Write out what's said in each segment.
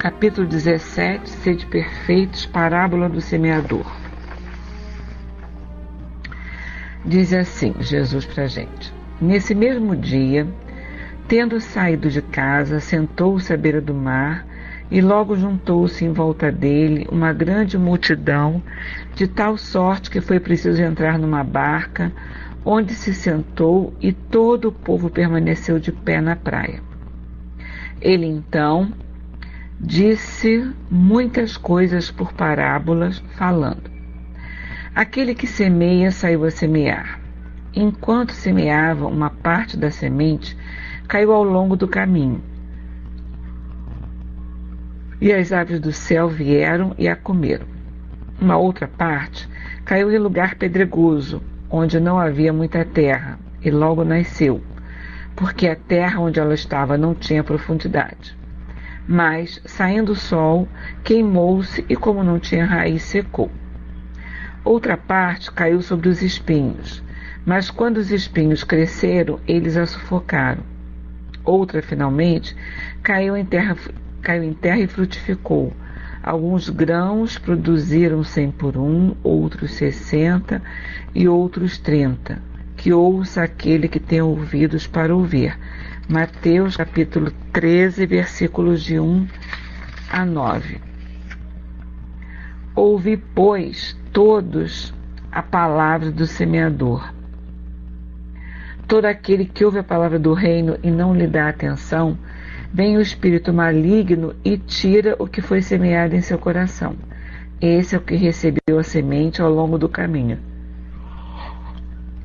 Capítulo 17, Sede perfeitos, parábola do semeador. Diz assim Jesus para a gente: Nesse mesmo dia, tendo saído de casa, sentou-se à beira do mar, e logo juntou-se em volta dele uma grande multidão, de tal sorte que foi preciso entrar numa barca, onde se sentou, e todo o povo permaneceu de pé na praia. Ele então disse muitas coisas por parábolas, falando: Aquele que semeia saiu a semear. Enquanto semeava, uma parte da semente caiu ao longo do caminho, e as aves do céu vieram e a comeram. Uma outra parte caiu em lugar pedregoso, onde não havia muita terra, e logo nasceu, porque a terra onde ela estava não tinha profundidade. Mas, saindo o sol, queimou-se e, como não tinha raiz, secou. Outra parte caiu sobre os espinhos, mas quando os espinhos cresceram, eles a sufocaram. Outra, finalmente, caiu em terra e frutificou. Alguns grãos produziram 100 por 1, outros 60 e outros 30. Que ouça aquele que tem ouvidos para ouvir. Mateus capítulo 13, versículos de 1 a 9. Ouvi, pois, todos a palavra do semeador. Todo aquele que ouve a palavra do reino e não lhe dá atenção, vem o espírito maligno e tira o que foi semeado em seu coração. Esse é o que recebeu a semente ao longo do caminho.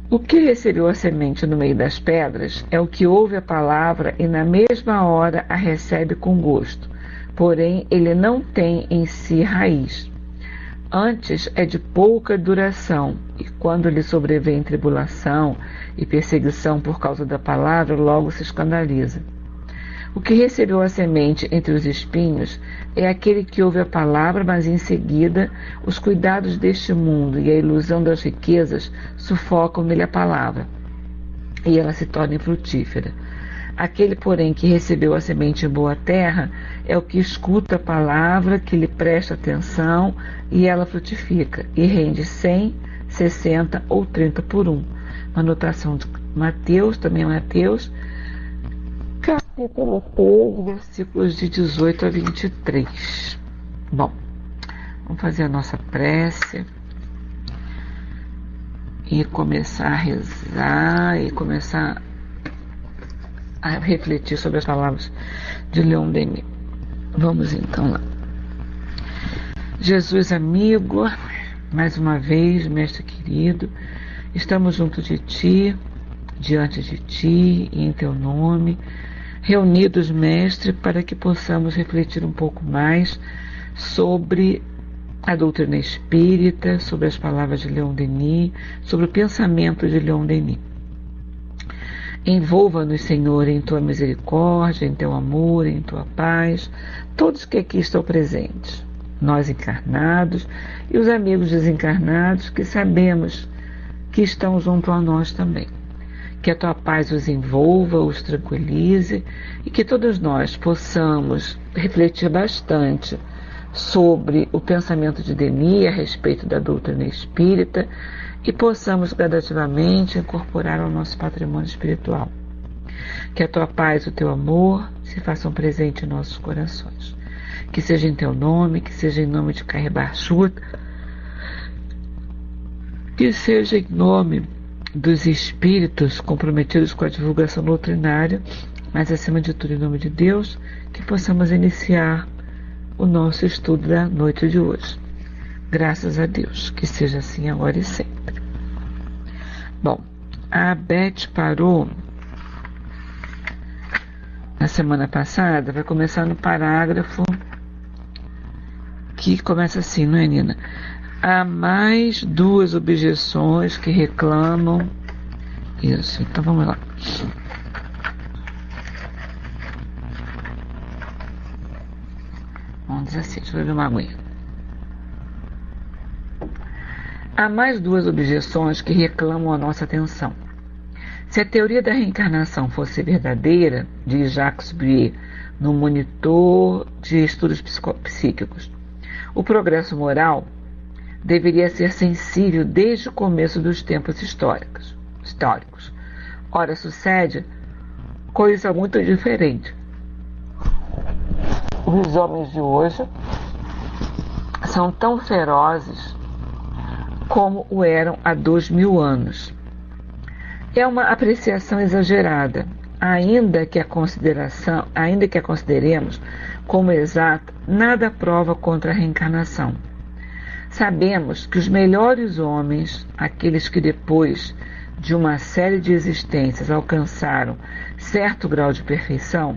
O que recebeu a semente no meio das pedras é o que ouve a palavra e na mesma hora a recebe com gosto, porém ele não tem em si raiz. Antes é de pouca duração, e quando lhe sobrevém tribulação e perseguição por causa da palavra, logo se escandaliza. O que recebeu a semente entre os espinhos é aquele que ouve a palavra, mas em seguida os cuidados deste mundo e a ilusão das riquezas sufocam nele a palavra, e ela se torna infrutífera. Aquele, porém, que recebeu a semente em boa terra é o que escuta a palavra, que lhe presta atenção, e ela frutifica, e rende 100, 60 ou 30 por 1. Uma anotação de Mateus, também Mateus, capítulo 13, versículos de 18 a 23. Bom, vamos fazer a nossa prece e começar a rezar e começar a refletir sobre as palavras de Leon Denis. Vamos então lá. Jesus amigo, mais uma vez, mestre querido, estamos junto de Ti, diante de Ti e em Teu nome, reunidos, mestre, para que possamos refletir um pouco mais sobre a doutrina espírita, sobre as palavras de Leon Denis, sobre o pensamento de Leon Denis. Envolva-nos, Senhor, em Tua misericórdia, em Teu amor, em Tua paz, todos que aqui estão presentes, nós encarnados e os amigos desencarnados que sabemos que estão junto a nós também. Que a Tua paz os envolva, os tranquilize e que todos nós possamos refletir bastante sobre o pensamento de Denis a respeito da doutrina espírita e possamos gradativamente incorporar ao nosso patrimônio espiritual. Que a Tua paz e o Teu amor se façam presente em nossos corações. Que seja em Teu nome, que seja em nome de Carrebar-Chut, que seja em nome dos espíritos comprometidos com a divulgação doutrinária, mas acima de tudo em nome de Deus, que possamos iniciar o nosso estudo da noite de hoje. Graças a Deus, que seja assim agora e sempre. Bom, a Beth parou na semana passada, vai começar no parágrafo que começa assim, não é, Nina? Há mais duas objeções que reclamam. Isso, então vamos lá. Vamos dizer assim, deixa eu beber uma aguinha. Há mais duas objeções que reclamam a nossa atenção. Se a teoria da reencarnação fosse verdadeira, diz Jacques Breuer, no monitor de estudos psíquicos. O progresso moral deveria ser sensível desde o começo dos tempos históricos. Ora, sucede coisa muito diferente. Os homens de hoje são tão ferozes como o eram há 2000 anos. É uma apreciação exagerada, ainda que a consideremos como exata, nada prova contra a reencarnação. Sabemos que os melhores homens, aqueles que depois de uma série de existências alcançaram certo grau de perfeição,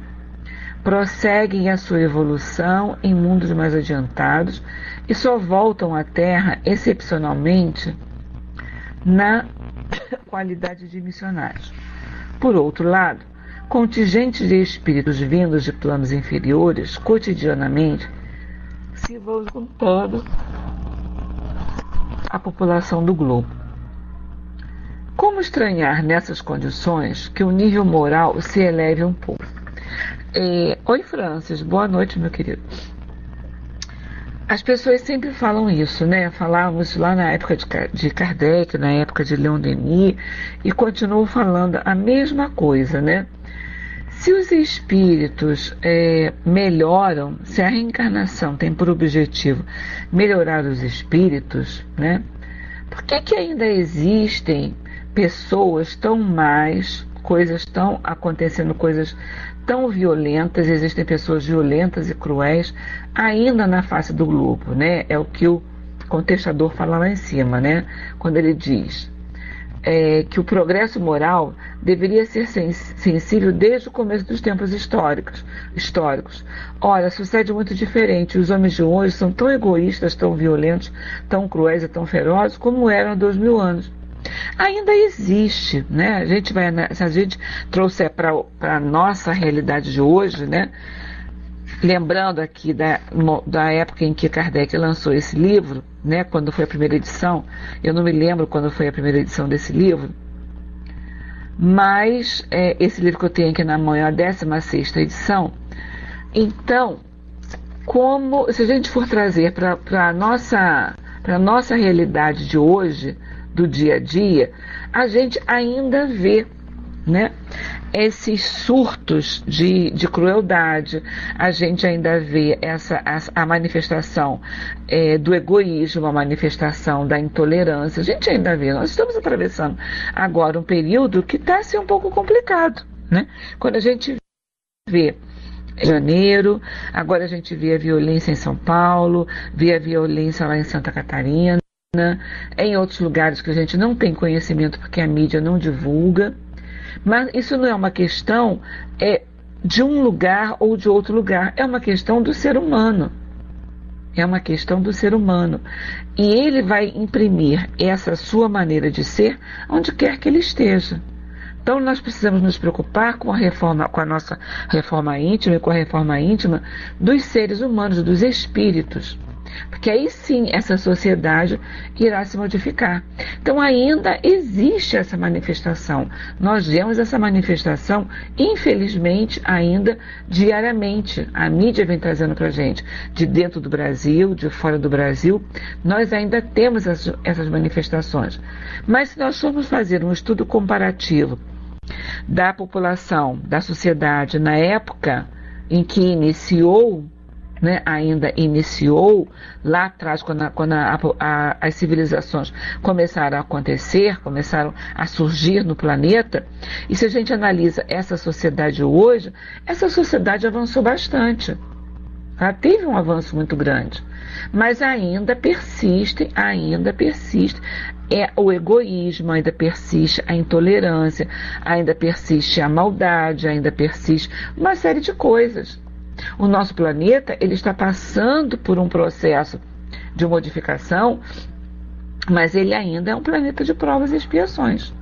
prosseguem a sua evolução em mundos mais adiantados e só voltam à Terra excepcionalmente na qualidade de missionários. Por outro lado, contingentes de espíritos vindos de planos inferiores cotidianamente se vão juntando à população do globo. Como estranhar nessas condições que o nível moral se eleve um pouco? Oi, Francis, boa noite, meu querido. As pessoas sempre falam isso, né? Falávamos lá na época de Kardec, na época de Leon Denis, e continuam falando a mesma coisa, né? Se os espíritos melhoram, se a reencarnação tem por objetivo melhorar os espíritos, né? Por que ainda existem pessoas tão más, coisas tão acontecendo, coisas tão violentas, existem pessoas violentas e cruéis ainda na face do globo, né? É o que o contestador fala lá em cima, né? Quando ele diz que o progresso moral deveria ser sensível desde o começo dos tempos históricos. Ora, sucede muito diferente. Os homens de hoje são tão egoístas, tão violentos, tão cruéis e tão ferozes como eram há 2000 anos. Ainda existe, né? Se a gente trouxer para a nossa realidade de hoje, né? Lembrando aqui da época em que Kardec lançou esse livro, né? Quando foi a primeira edição, eu não me lembro quando foi a primeira edição desse livro, mas esse livro que eu tenho aqui na mão é a 16ª edição. Então, se a gente for trazer para a nossa realidade de hoje, do dia a dia, a gente ainda vê, né, esses surtos de crueldade, a gente ainda vê a manifestação do egoísmo, a manifestação da intolerância, a gente ainda vê. Nós estamos atravessando agora um período que está assim um pouco complicado, né? Quando a gente vê janeiro, agora a gente vê a violência em São Paulo, vê a violência lá em Santa Catarina, em outros lugares que a gente não tem conhecimento porque a mídia não divulga. Mas isso não é uma questão de um lugar ou de outro lugar, é uma questão do ser humano. É uma questão do ser humano. E ele vai imprimir essa sua maneira de ser onde quer que ele esteja. Então nós precisamos nos preocupar com a nossa reforma íntima e com a reforma íntima dos seres humanos, dos espíritos. Porque aí sim essa sociedade irá se modificar. Então ainda existe essa manifestação. Nós vemos essa manifestação, infelizmente, ainda diariamente. A mídia vem trazendo para a gente, de dentro do Brasil, de fora do Brasil, nós ainda temos essas manifestações. Mas se nós formos fazer um estudo comparativo da população, da sociedade, na época em que iniciou, né, ainda iniciou lá atrás, quando as civilizações começaram a acontecer, começaram a surgir no planeta, e se a gente analisa essa sociedade hoje, essa sociedade avançou bastante. Ela teve um avanço muito grande, mas ainda persiste o egoísmo, ainda persiste a intolerância, ainda persiste a maldade, ainda persiste uma série de coisas. O nosso planeta, ele está passando por um processo de modificação, mas ele ainda é um planeta de provas e expiações,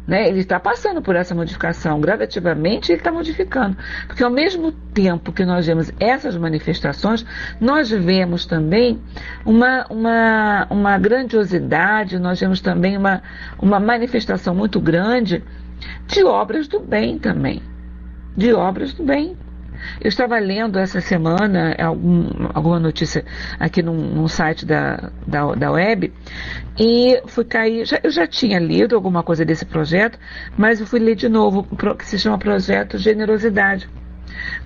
né? Ele está passando por essa modificação, gradativamente ele está modificando, porque ao mesmo tempo que nós vemos essas manifestações, nós vemos também uma grandiosidade, nós vemos também uma manifestação muito grande de obras do bem também, de obras do bem. Eu estava lendo essa semana alguma notícia aqui num site da web e fui cair. Eu já tinha lido alguma coisa desse projeto, mas eu fui ler de novo, que se chama Projeto Generosidade.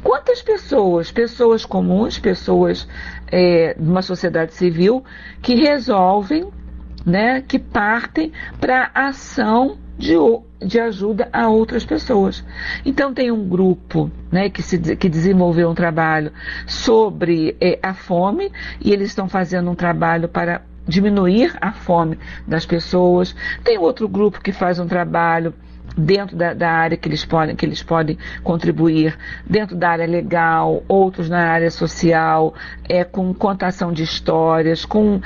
Quantas pessoas comuns, pessoas de uma sociedade civil, que resolvem, né, que partem para a ação de ajuda a outras pessoas. Então tem um grupo, né, que desenvolveu um trabalho sobre a fome, e eles estão fazendo um trabalho para diminuir a fome das pessoas. Tem outro grupo que faz um trabalho dentro da área que eles podem contribuir, dentro da área legal, outros na área social, com contação de histórias, com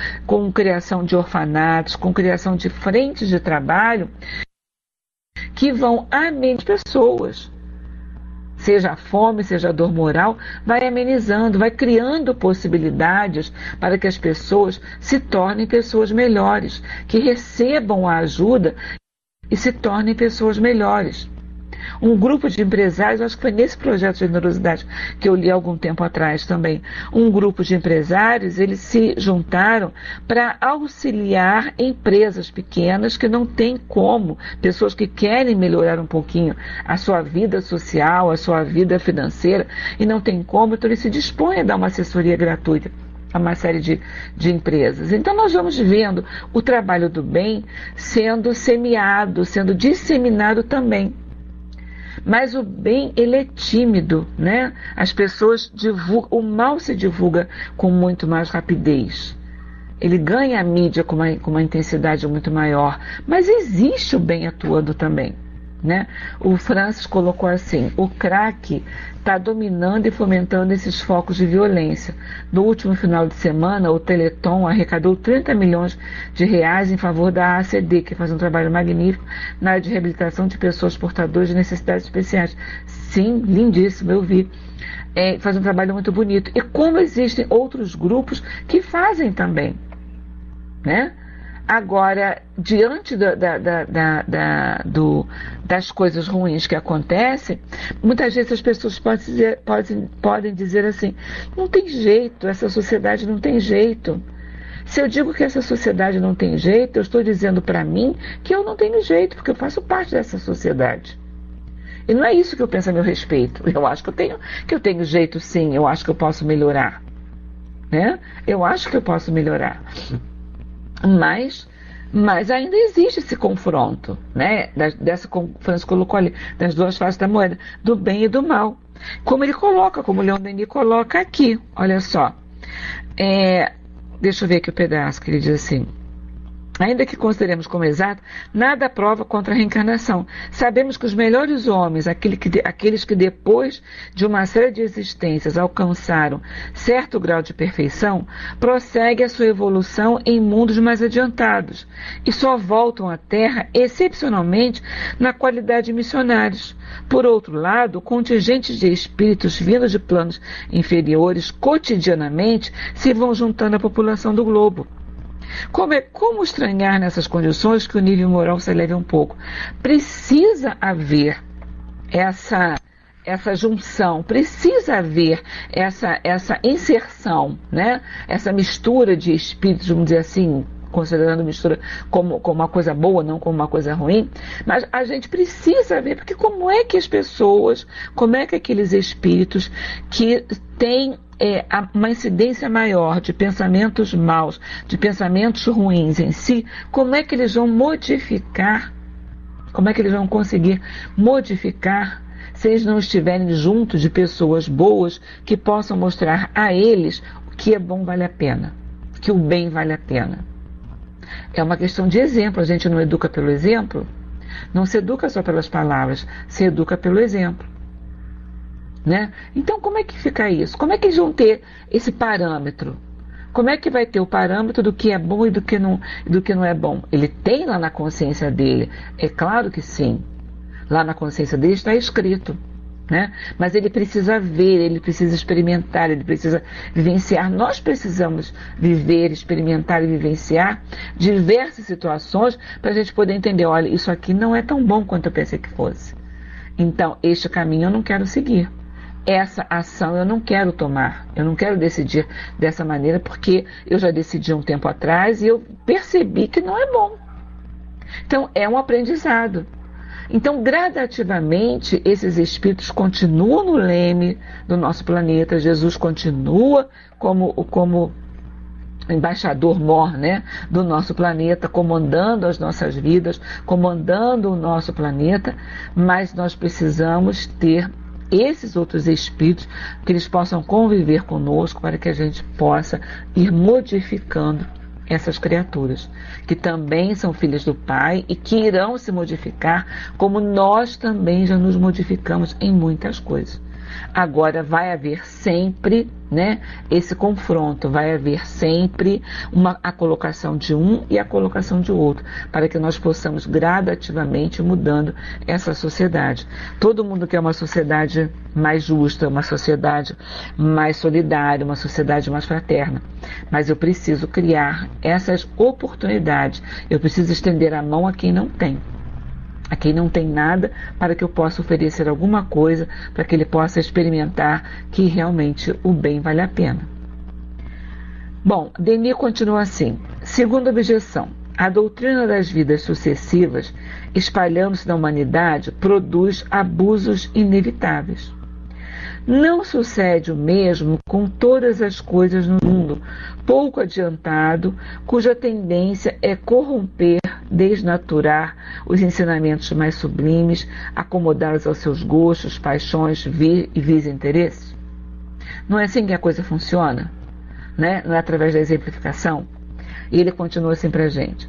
criação de orfanatos, com criação de frentes de trabalho que vão amenizar pessoas. Seja a fome, seja a dor moral, vai amenizando, vai criando possibilidades para que as pessoas se tornem pessoas melhores, que recebam a ajuda e se tornem pessoas melhores. Um grupo de empresários, acho que foi nesse projeto de generosidade que eu li há algum tempo atrás também, um grupo de empresários, eles se juntaram para auxiliar empresas pequenas que não têm como, pessoas que querem melhorar um pouquinho a sua vida social, a sua vida financeira, e não tem como, então eles se dispõem a dar uma assessoria gratuita a uma série de empresas. Então nós vamos vendo o trabalho do bem sendo semeado, sendo disseminado também. Mas o bem, ele é tímido, né? As pessoas divulgam, o mal se divulga com muito mais rapidez. Ele ganha a mídia com uma intensidade muito maior, mas existe o bem atuando também, né? O Francis colocou assim: o crack está dominando e fomentando esses focos de violência. No último final de semana, o Teleton arrecadou 30 milhões de reais em favor da ACD, que faz um trabalho magnífico na área de reabilitação de pessoas portadoras de necessidades especiais. Sim, lindíssimo, eu vi. Faz um trabalho muito bonito. E como existem outros grupos que fazem também, né? Agora, diante das coisas ruins que acontecem, muitas vezes as pessoas podem dizer assim: não tem jeito, essa sociedade não tem jeito. Se eu digo que essa sociedade não tem jeito, eu estou dizendo para mim que eu não tenho jeito, porque eu faço parte dessa sociedade. E não é isso que eu penso a meu respeito. Eu acho que eu tenho jeito, sim, eu acho que eu posso melhorar, né? Eu acho que eu posso melhorar. Mas ainda existe esse confronto, né? Como o Francis colocou ali, das duas faces da moeda, do bem e do mal. Como o Leon Denis coloca aqui, olha só. Deixa eu ver aqui o pedaço que ele diz assim: ainda que consideremos como exato, nada prova contra a reencarnação. Sabemos que os melhores homens, aqueles que depois de uma série de existências alcançaram certo grau de perfeição, prosseguem a sua evolução em mundos mais adiantados e só voltam à Terra excepcionalmente na qualidade de missionários. Por outro lado, contingentes de espíritos vindos de planos inferiores cotidianamente se vão juntando à população do globo. Como estranhar nessas condições que o nível moral se eleve um pouco? Precisa haver essa junção, precisa haver essa inserção, né? Essa mistura de espíritos, vamos dizer assim, considerando mistura como uma coisa boa, não como uma coisa ruim, mas a gente precisa ver, porque como é que aqueles espíritos que têm uma incidência maior de pensamentos maus, de pensamentos ruins em si, como é que eles vão modificar, como é que eles vão conseguir modificar se eles não estiverem juntos de pessoas boas que possam mostrar a eles o que é bom vale a pena, que o bem vale a pena. É uma questão de exemplo, a gente não educa pelo exemplo, não se educa só pelas palavras, se educa pelo exemplo. Né? Então, como é que fica isso? Como é que eles vão ter esse parâmetro? Como é que vai ter o parâmetro do que é bom e do que não é bom? Ele tem lá na consciência dele? É claro que sim. Lá na consciência dele está escrito. Né? Mas ele precisa ver, ele precisa experimentar, ele precisa vivenciar. Nós precisamos viver, experimentar e vivenciar diversas situações para a gente poder entender: olha, isso aqui não é tão bom quanto eu pensei que fosse. Então, este caminho eu não quero seguir. essa ação eu não quero tomar, eu não quero decidir dessa maneira, porque eu já decidi um tempo atrás e eu percebi que não é bom. Então, é um aprendizado. Então, gradativamente, esses espíritos continuam no leme do nosso planeta, Jesus continua como embaixador mor, né, do nosso planeta, comandando as nossas vidas, comandando o nosso planeta, mas nós precisamos ter esses outros espíritos, que eles possam conviver conosco para que a gente possa ir modificando essas criaturas, que também são filhas do Pai e que irão se modificar, como nós também já nos modificamos em muitas coisas. Agora vai haver sempre, né, esse confronto, vai haver sempre a colocação de um e a colocação de outro, para que nós possamos gradativamente mudando essa sociedade. Todo mundo quer uma sociedade mais justa, uma sociedade mais solidária, uma sociedade mais fraterna. Mas eu preciso criar essas oportunidades, eu preciso estender a mão a quem não tem. A quem não tem nada, para que eu possa oferecer alguma coisa, para que ele possa experimentar que realmente o bem vale a pena. Bom, Denis continua assim. Segunda objeção, a doutrina das vidas sucessivas, espalhando-se na humanidade, produz abusos inevitáveis. Não sucede o mesmo com todas as coisas no mundo, pouco adiantado, cuja tendência é corromper, desnaturar os ensinamentos mais sublimes, acomodá-los aos seus gostos, paixões e vis-interesses? Não é assim que a coisa funciona? Né? Não é através da exemplificação? E ele continua assim para a gente.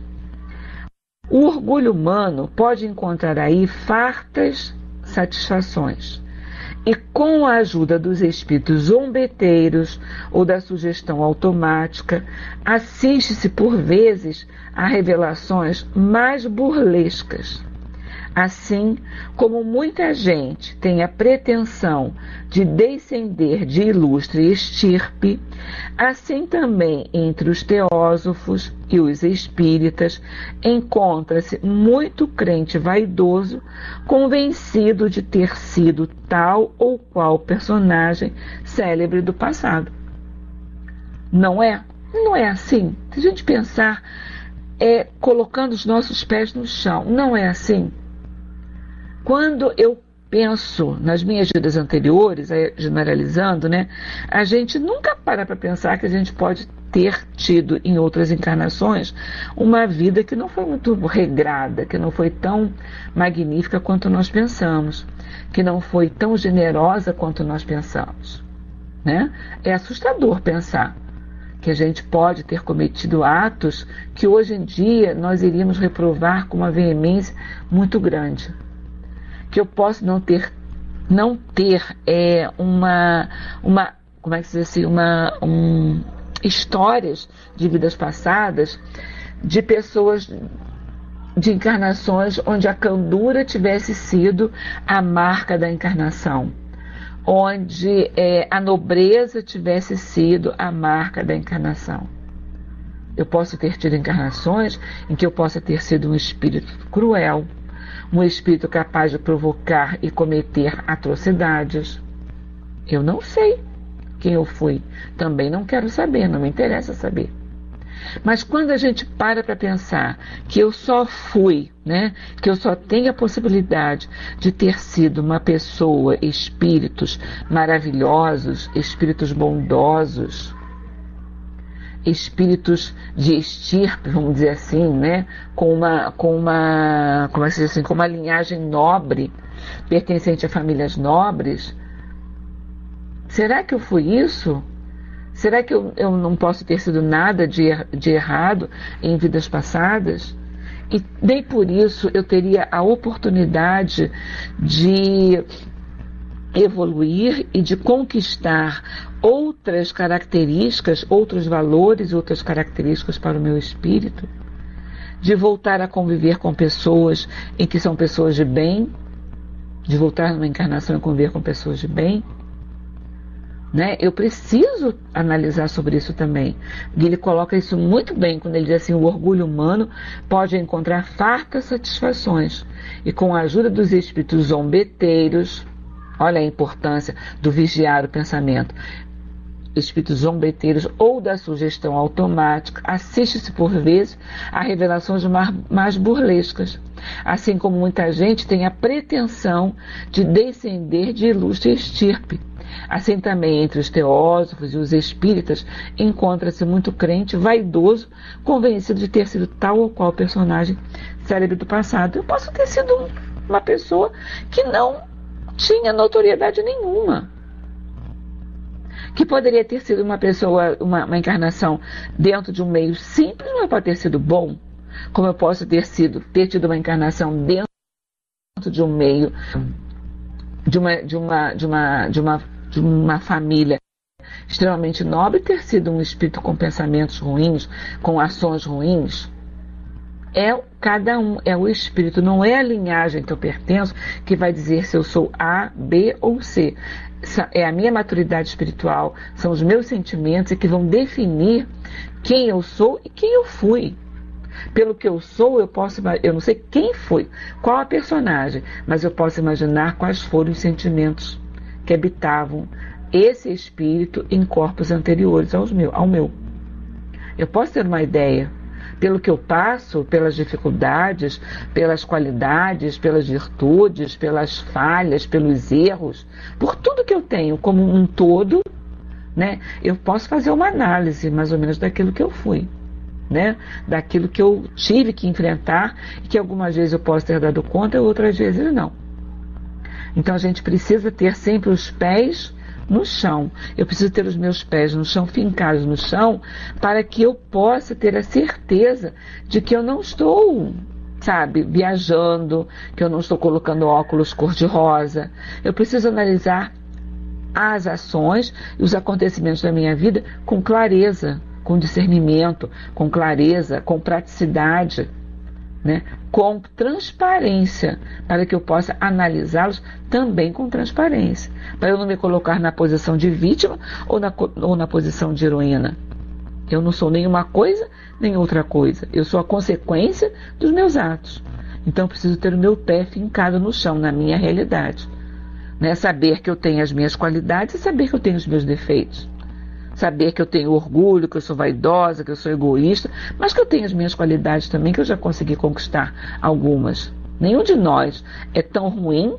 O orgulho humano pode encontrar aí fartas satisfações. E com a ajuda dos espíritos zombeteiros ou da sugestão automática, assiste-se por vezes a revelações mais burlescas. Assim como muita gente tem a pretensão de descender de ilustre estirpe, assim também entre os teósofos e os espíritas encontra-se muito crente vaidoso, convencido de ter sido tal ou qual personagem célebre do passado. Não é? Não é assim. Se a gente pensar, colocando os nossos pés no chão, não é assim. Quando eu penso nas minhas vidas anteriores, generalizando, né, a gente nunca para pensar que a gente pode ter tido em outras encarnações uma vida que não foi muito regrada, que não foi tão magnífica quanto nós pensamos, que não foi tão generosa quanto nós pensamos, né? É assustador pensar que a gente pode ter cometido atos que hoje em dia nós iríamos reprovar com uma veemência muito grande. Que eu posso não ter como é que se diz assim, histórias de vidas passadas de pessoas, de encarnações onde a candura tivesse sido a marca da encarnação, onde a nobreza tivesse sido a marca da encarnação. Eu posso ter tido encarnações em que eu possa ter sido um espírito cruel, um espírito capaz de provocar e cometer atrocidades. Eu não sei quem eu fui. Também não quero saber, não me interessa saber. Mas quando a gente para pensar que eu só fui, né, que eu só tenho a possibilidade de ter sido uma pessoa, espíritos maravilhosos, espíritos bondosos, espíritos de estirpe, vamos dizer assim, né, com uma linhagem nobre, pertencente a famílias nobres. Será que eu fui isso? Será que eu não posso ter sido nada de errado em vidas passadas? E nem por isso eu teria a oportunidade de evoluir e de conquistar outras características, outros valores, outras características para o meu espírito, de voltar a conviver com pessoas em que são pessoas de bem, de voltar numa encarnação e conviver com pessoas de bem, né? Eu preciso analisar sobre isso também. E ele coloca isso muito bem quando ele diz assim: o orgulho humano pode encontrar fartas satisfações e com a ajuda dos espíritos zombeteiros, Olha a importância do vigiar o pensamento. Espíritos zombeteiros ou da sugestão automática, assiste-se por vezes a revelações mais burlescas, assim como muita gente tem a pretensão de descender de ilustre estirpe. Assim também entre os teósofos e os espíritas encontra-se muito crente vaidoso, convencido de ter sido tal ou qual personagem célebre do passado. Eu posso ter sido uma pessoa que não tinha notoriedade nenhuma, que poderia ter sido uma pessoa, uma encarnação dentro de um meio simples, mas pode ter sido bom, como eu posso ter tido uma encarnação dentro de um meio de uma família extremamente nobre, ter sido um espírito com pensamentos ruins, com ações ruins. Cada um é o espírito, não é a linhagem que eu pertenço que vai dizer se eu sou A, B ou C. É a minha maturidade espiritual, são os meus sentimentos que vão definir quem eu sou e quem eu fui. Pelo que eu sou, eu não sei quem foi, qual a personagem, mas eu posso imaginar quais foram os sentimentos que habitavam esse espírito em corpos anteriores ao meu. Eu posso ter uma ideia, pelo que eu passo, pelas dificuldades, pelas qualidades, pelas virtudes, pelas falhas, pelos erros, por tudo que eu tenho como um todo, né? Eu posso fazer uma análise mais ou menos daquilo que eu fui, né? Daquilo que eu tive que enfrentar e que algumas vezes eu posso ter dado conta e outras vezes não. Então a gente precisa ter sempre os pés no chão. Eu preciso ter os meus pés no chão, fincados no chão, para que eu possa ter a certeza de que eu não estou, viajando, que eu não estou colocando óculos cor-de-rosa. Eu preciso analisar as ações e os acontecimentos da minha vida com clareza, com discernimento, com clareza, com praticidade, né? Com transparência, para que eu possa analisá-los também com transparência, para eu não me colocar na posição de vítima ou na posição de heroína. Eu não sou nenhuma coisa, nem outra coisa. Eu sou a consequência dos meus atos. Então eu preciso ter o meu pé fincado no chão, na minha realidade, né? Saber que eu tenho as minhas qualidades e saber que eu tenho os meus defeitos. Saber que eu tenho orgulho, que eu sou vaidosa, que eu sou egoísta, mas que eu tenho as minhas qualidades também, que eu já consegui conquistar algumas. Nenhum de nós é tão ruim,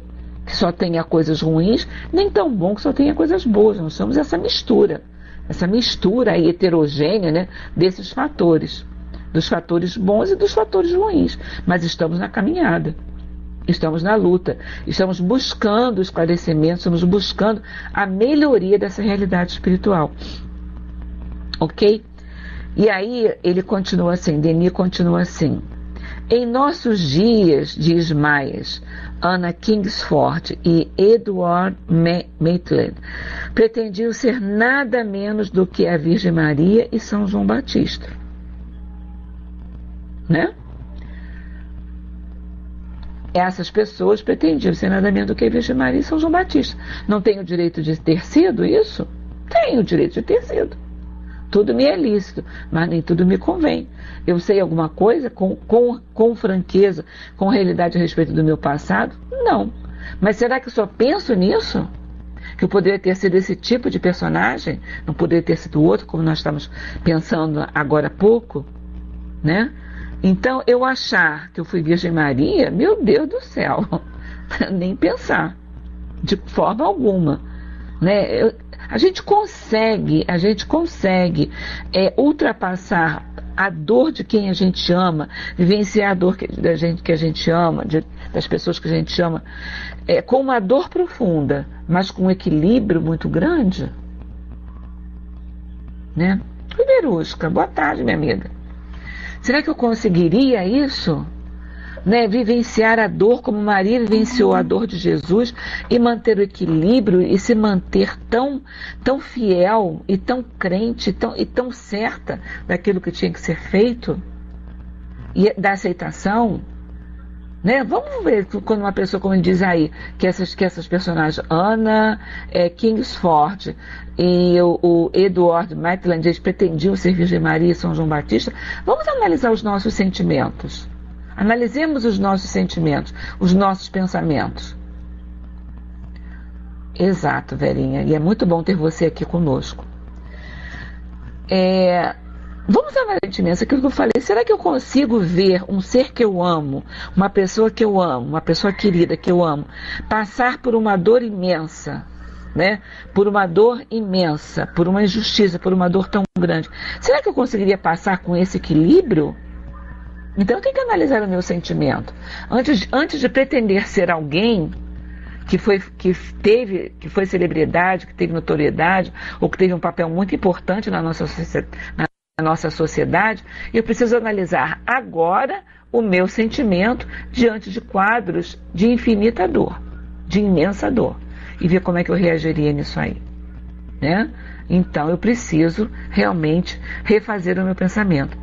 que só tenha coisas ruins, nem tão bom que só tenha coisas boas. Nós somos essa mistura aí heterogênea, né, desses fatores, dos fatores bons e dos fatores ruins. Mas estamos na caminhada. Estamos na luta, estamos buscando esclarecimento, estamos buscando a melhoria dessa realidade espiritual. Ok? E aí ele continua assim, Denis continua assim. Em nossos dias, diz Myers, Anna Kingsford e Edward Maitland pretendiam ser nada menos do que a Virgem Maria e São João Batista. Né? Essas pessoas pretendiam ser nada menos do que a Virgem Maria e São João Batista. Não tenho o direito de ter sido isso? Tenho o direito de ter sido. Tudo me é lícito, mas nem tudo me convém. Eu sei alguma coisa com franqueza, com realidade a respeito do meu passado? Não. Mas será que eu só penso nisso? Que eu poderia ter sido esse tipo de personagem? Não poderia ter sido outro, como nós estamos pensando agora há pouco? Né? Então, eu achar que eu fui Virgem Maria, meu Deus do céu, nem pensar, de forma alguma, né? A gente consegue ultrapassar a dor de quem a gente ama, vivenciar a dor que a gente ama, das pessoas que a gente ama, com uma dor profunda, mas com um equilíbrio muito grande, né? Iberusca, boa tarde, minha amiga. Será que eu conseguiria isso? Né? Vivenciar a dor como Maria vivenciou a dor de Jesus e manter o equilíbrio e se manter tão fiel e tão crente e tão certa daquilo que tinha que ser feito e da aceitação? Né? Vamos ver quando uma pessoa, como ele diz aí, que essas personagens, Anna Kingsford e o Edward Maitland, eles pretendiam ser Virgem Maria e São João Batista. Vamos analisar os nossos sentimentos. Analisemos os nossos sentimentos, os nossos pensamentos. Exato, Verinha. E é muito bom ter você aqui conosco. Vamos analisar aquilo que eu falei. Será que eu consigo ver um ser que eu amo, uma pessoa que eu amo, uma pessoa querida que eu amo, passar por uma dor imensa, né? Por uma dor imensa, por uma injustiça, por uma dor tão grande? Será que eu conseguiria passar com esse equilíbrio? Então eu tenho que analisar o meu sentimento. Antes de pretender ser alguém que foi celebridade, que teve notoriedade, ou que teve um papel muito importante na nossa sociedade, eu preciso analisar agora o meu sentimento diante de quadros de infinita dor, de imensa dor, e ver como é que eu reagiria nisso aí, né? Então eu preciso realmente refazer o meu pensamento.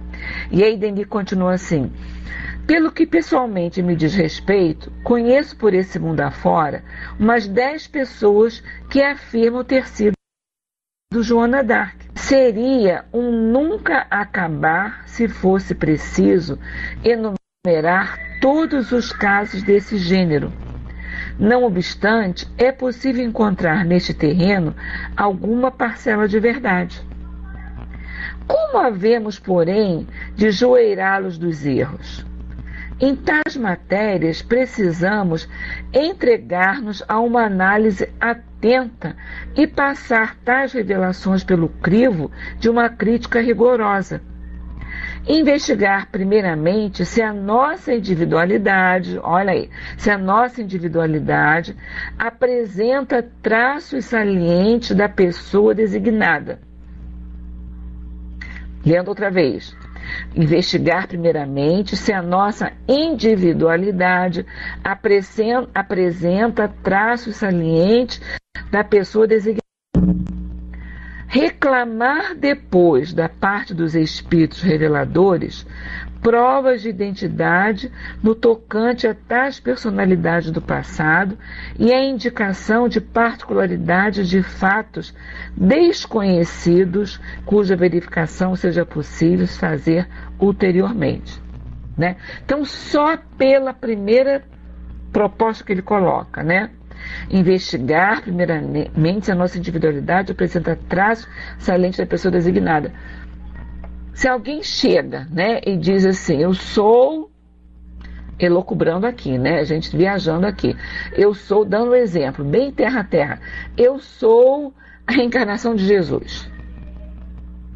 E aí Denis continua assim: pelo que pessoalmente me diz respeito, conheço por esse mundo afora umas 10 pessoas que afirmam ter sido Joana d'Arc. Seria um nunca acabar se fosse preciso enumerar todos os casos desse gênero. Não obstante, é possível encontrar neste terreno alguma parcela de verdade. Como havemos, porém, de joeirá-los dos erros? Em tais matérias, precisamos entregar-nos a uma análise atenta e passar tais revelações pelo crivo de uma crítica rigorosa. Investigar, primeiramente, se a nossa individualidade, olha aí, se a nossa individualidade apresenta traços salientes da pessoa designada. Lendo outra vez. Investigar primeiramente se a nossa individualidade apresenta traços salientes da pessoa designada. Reclamar depois da parte dos espíritos reveladores provas de identidade no tocante a tais personalidades do passado e a indicação de particularidades de fatos desconhecidos cuja verificação seja possível fazer ulteriormente, né? Então, só pela primeira proposta que ele coloca, né? Investigar primeiramente se a nossa individualidade apresenta traços salientes da pessoa designada. Se alguém chega, né, e diz assim: eu sou, elocubrando aqui, né, a gente viajando aqui, eu sou, dando um exemplo, bem terra a terra, eu sou a reencarnação de Jesus,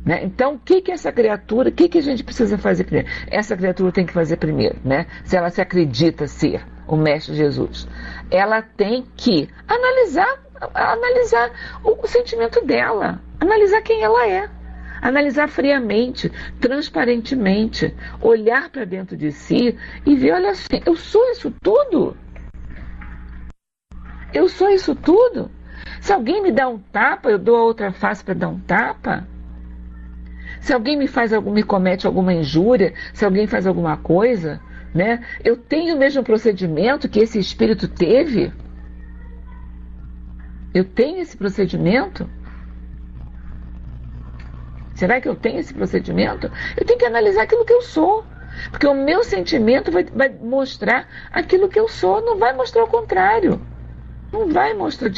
né? Então, o que essa criatura, o que a gente precisa fazer primeiro? Essa criatura tem que fazer primeiro, né? Se ela se acredita ser o Mestre Jesus, ela tem que analisar o sentimento dela, analisar quem ela é. Analisar friamente, transparentemente, olhar para dentro de si e ver, olha assim, eu sou isso tudo? Eu sou isso tudo? Se alguém me dá um tapa, eu dou a outra face para dar um tapa? Se alguém me comete alguma injúria, se alguém faz alguma coisa, né? Eu tenho o mesmo procedimento que esse espírito teve? Eu tenho esse procedimento? Será que eu tenho esse procedimento? Eu tenho que analisar aquilo que eu sou. Porque o meu sentimento vai mostrar aquilo que eu sou, não vai mostrar o contrário. Não vai mostrar.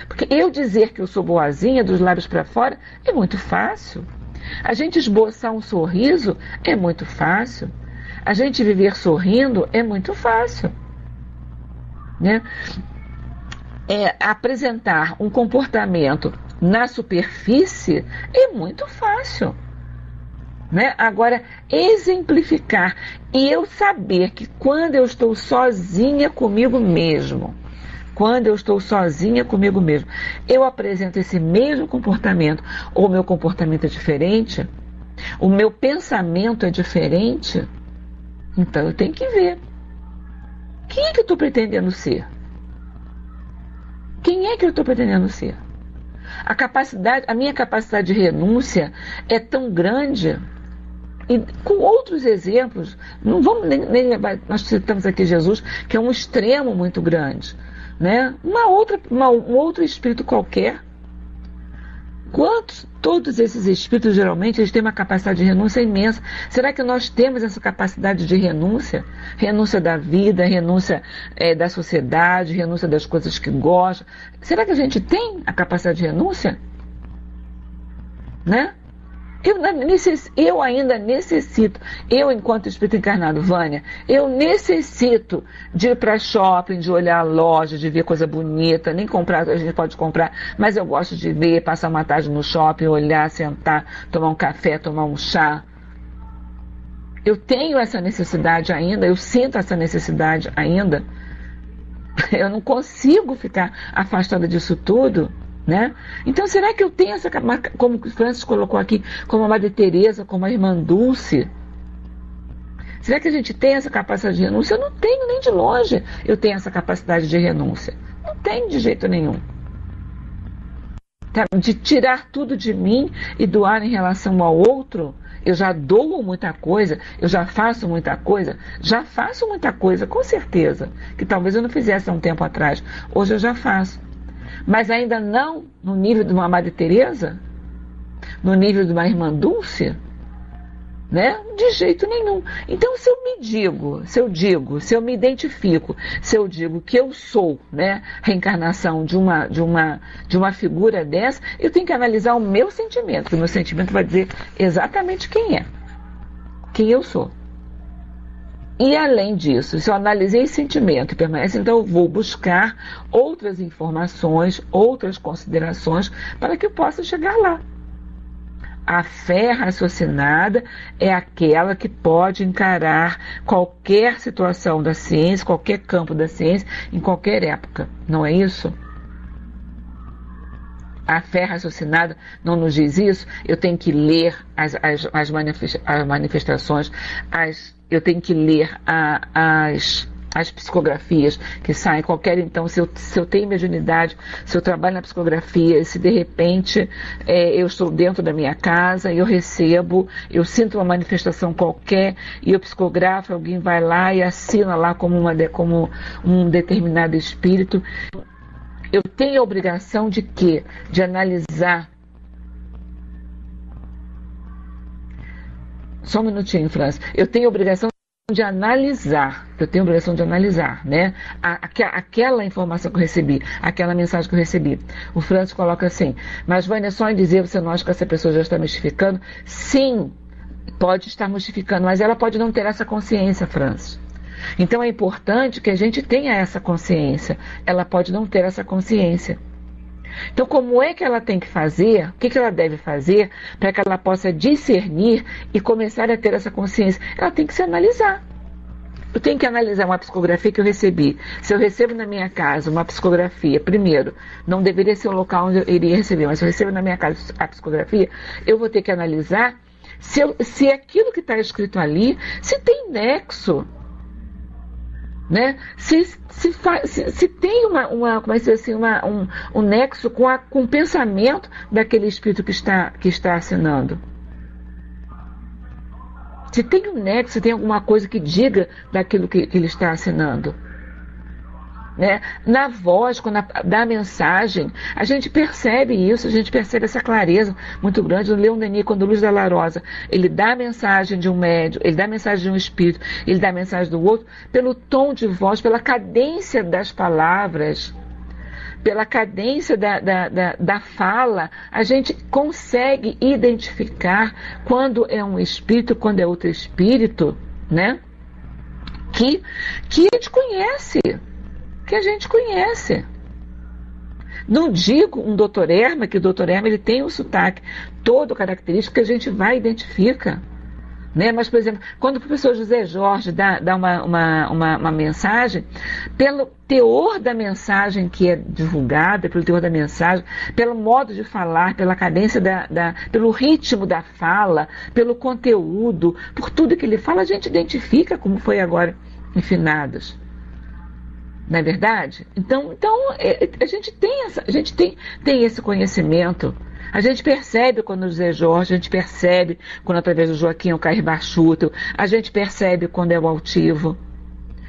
Porque eu dizer que eu sou boazinha, dos lábios para fora, é muito fácil. A gente esboçar um sorriso é muito fácil. A gente viver sorrindo é muito fácil, né? Apresentar um comportamento na superfície é muito fácil, né? Agora, exemplificar e eu saber que quando eu estou sozinha comigo mesmo, eu apresento esse mesmo comportamento, ou o meu comportamento é diferente, o meu pensamento é diferente, então eu tenho que ver. Quem é que eu estou pretendendo ser? Quem é que eu estou pretendendo ser? A minha capacidade de renúncia é tão grande, e com outros exemplos, não vamos nem levar, nós citamos aqui Jesus, que é um extremo muito grande, né? Um outro espírito qualquer, Todos esses espíritos, geralmente, eles têm uma capacidade de renúncia imensa. Será que nós temos essa capacidade de renúncia? Renúncia da vida, renúncia da sociedade, renúncia das coisas que gosta. Será que a gente tem a capacidade de renúncia? Né? Eu ainda necessito, eu enquanto espírito encarnado, Vânia, eu necessito de ir para shopping, de olhar a loja, de ver coisa bonita, nem comprar, a gente pode comprar, mas eu gosto de ver, passar uma tarde no shopping, olhar, sentar, tomar um café, tomar um chá. Eu tenho essa necessidade ainda, eu sinto essa necessidade ainda, eu não consigo ficar afastada disso tudo. Né? Então, será que eu tenho essa, como o Francis colocou aqui, como a Madre Teresa, como a Irmã Dulce? Será que a gente tem essa capacidade de renúncia? Eu não tenho nem de longe. Eu tenho essa capacidade de renúncia. Não tenho de jeito nenhum. De tirar tudo de mim e doar em relação ao outro, eu já dou muita coisa, eu já faço muita coisa, com certeza, que talvez eu não fizesse há um tempo atrás. Hoje eu já faço. Mas ainda não no nível de uma Madre Teresa, no nível de uma Irmã Dulce, né? De jeito nenhum. Então, se eu me identifico, se eu digo que eu sou, né, reencarnação de uma figura dessa, eu tenho que analisar o meu sentimento, porque o meu sentimento vai dizer exatamente quem eu sou. E além disso, se eu analisei esse sentimento e permanece, então eu vou buscar outras informações, outras considerações para que eu possa chegar lá. A fé raciocinada é aquela que pode encarar qualquer situação da ciência, qualquer campo da ciência, em qualquer época. Não é isso? A fé raciocinada não nos diz isso? Eu tenho que ler as manifestações, eu tenho que ler as psicografias que saem qualquer. Então, se eu tenho mediunidade, se eu trabalho na psicografia, se de repente eu estou dentro da minha casa e eu sinto uma manifestação qualquer e eu psicografo, alguém vai lá e assina lá como um determinado espírito. Eu tenho a obrigação de quê? De analisar. Só um minutinho, França. Eu tenho a obrigação de analisar, né? Aquela informação que eu recebi, aquela mensagem que eu recebi. O Francis coloca assim, mas Vânia, só em dizer, você não acha que essa pessoa já está mistificando? Sim, pode estar mistificando, mas ela pode não ter essa consciência, Francis. Então é importante que a gente tenha essa consciência. Ela pode não ter essa consciência. Então, como é que ela tem que fazer? O que ela deve fazer para que ela possa discernir e começar a ter essa consciência? Ela tem que se analisar. Eu tenho que analisar uma psicografia que eu recebi. Se eu recebo na minha casa uma psicografia, primeiro, não deveria ser o local onde eu iria receber, mas se eu recebo na minha casa a psicografia, eu vou ter que analisar se aquilo que está escrito ali, se tem nexo. Né? Se tem como é assim, um nexo com o pensamento daquele espírito que está assinando. Se tem um nexo, se tem alguma coisa que diga daquilo que ele está assinando. Né? Na voz, quando dá a mensagem, a gente percebe isso, a gente percebe essa clareza muito grande. No Leon Denis, quando o Luiz da Larosa, ele dá a mensagem de um médium, ele dá a mensagem de um espírito, ele dá a mensagem do outro, pelo tom de voz, pela cadência das palavras, pela cadência da fala, a gente consegue identificar quando é um espírito, quando é outro espírito, né? Que a gente conhece. Não digo um Dr. Erma, que o Dr. Erma ele tem um sotaque todo característico que a gente vai e identifica. Né? Mas, por exemplo, quando o professor José Jorge dá uma mensagem, pelo teor da mensagem que é divulgada, pelo teor da mensagem, pelo modo de falar, pela cadência, pelo ritmo da fala, pelo conteúdo, por tudo que ele fala, a gente identifica como foi agora em Finados. Não é verdade? Então a gente tem esse conhecimento. A gente percebe quando o José Jorge, a gente percebe quando através do Joaquim é o Cair Bachuto, a gente percebe quando é o altivo.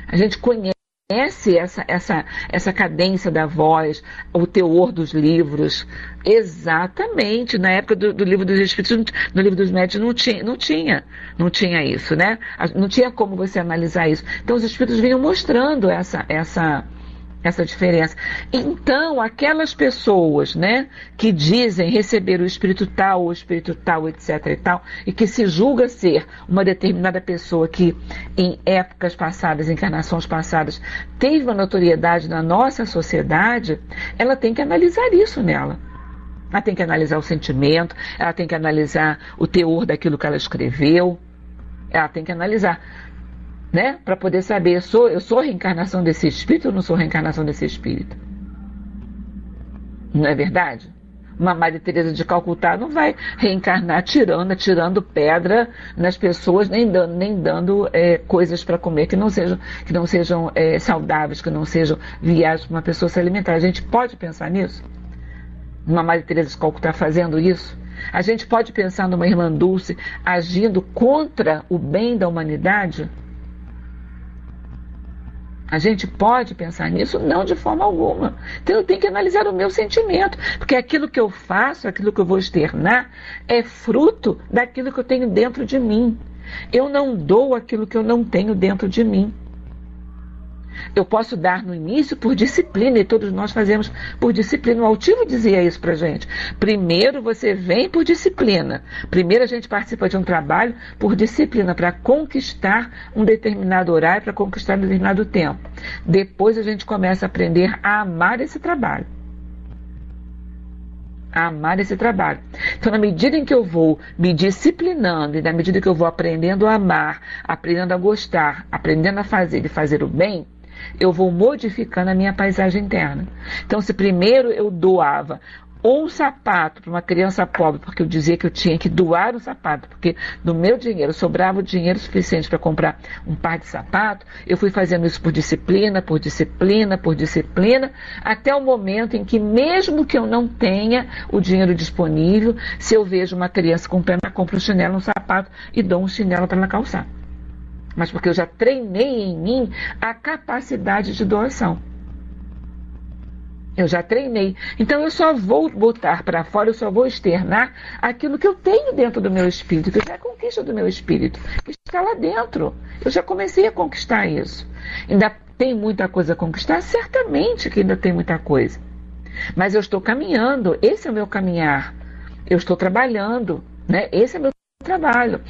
A gente conhece conhece essa cadência da voz, o teor dos livros. Exatamente. Na época do livro dos Espíritos, no livro dos Médiuns, não tinha isso, né? Não tinha como você analisar isso. Então os Espíritos vinham mostrando essa diferença. Então, aquelas pessoas, né, que dizem receber o espírito tal, etc e tal, e que se julga ser uma determinada pessoa que em épocas passadas, encarnações passadas, teve uma notoriedade na nossa sociedade, ela tem que analisar isso nela. Ela tem que analisar o sentimento, ela tem que analisar o teor daquilo que ela escreveu, ela tem que analisar, né, para poder saber, eu sou reencarnação desse espírito ou não sou reencarnação desse espírito? Não é verdade? Uma Madre Teresa de Calcutá não vai reencarnar tirando pedra nas pessoas, nem dando coisas para comer que não sejam saudáveis, que não sejam viáveis para uma pessoa se alimentar. A gente pode pensar nisso? Uma Madre Teresa de Calcutá fazendo isso? A gente pode pensar numa Irmã Dulce agindo contra o bem da humanidade? A gente pode pensar nisso? Não, de forma alguma. Então eu tenho que analisar o meu sentimento, porque aquilo que eu faço, aquilo que eu vou externar, é fruto daquilo que eu tenho dentro de mim. Eu não dou aquilo que eu não tenho dentro de mim. Eu posso dar no início por disciplina, e todos nós fazemos por disciplina. O Altivo dizia isso pra gente. Primeiro você vem por disciplina. Primeiro a gente participa de um trabalho por disciplina, para conquistar um determinado horário, para conquistar um determinado tempo. Depois a gente começa a aprender a amar esse trabalho. A amar esse trabalho. Então, na medida em que eu vou me disciplinando e na medida que eu vou aprendendo a amar, aprendendo a gostar, aprendendo a fazer e fazer o bem, eu vou modificando a minha paisagem interna. Então, se primeiro eu doava um sapato para uma criança pobre, porque eu dizia que eu tinha que doar um sapato, porque no meu dinheiro sobrava o dinheiro suficiente para comprar um par de sapato, eu fui fazendo isso por disciplina, até o momento em que, mesmo que eu não tenha o dinheiro disponível, se eu vejo uma criança com perna, eu compro um chinelo, um sapato e dou um chinelo para ela calçar. Mas porque eu já treinei em mim a capacidade de doação. Eu já treinei. Então eu só vou botar para fora, eu só vou externar aquilo que eu tenho dentro do meu espírito, que já é conquista do meu espírito, que está lá dentro. Eu já comecei a conquistar isso. Ainda tem muita coisa a conquistar? Certamente que ainda tem muita coisa. Mas eu estou caminhando, esse é o meu caminhar. Eu estou trabalhando, né? Esse é o meu trabalho.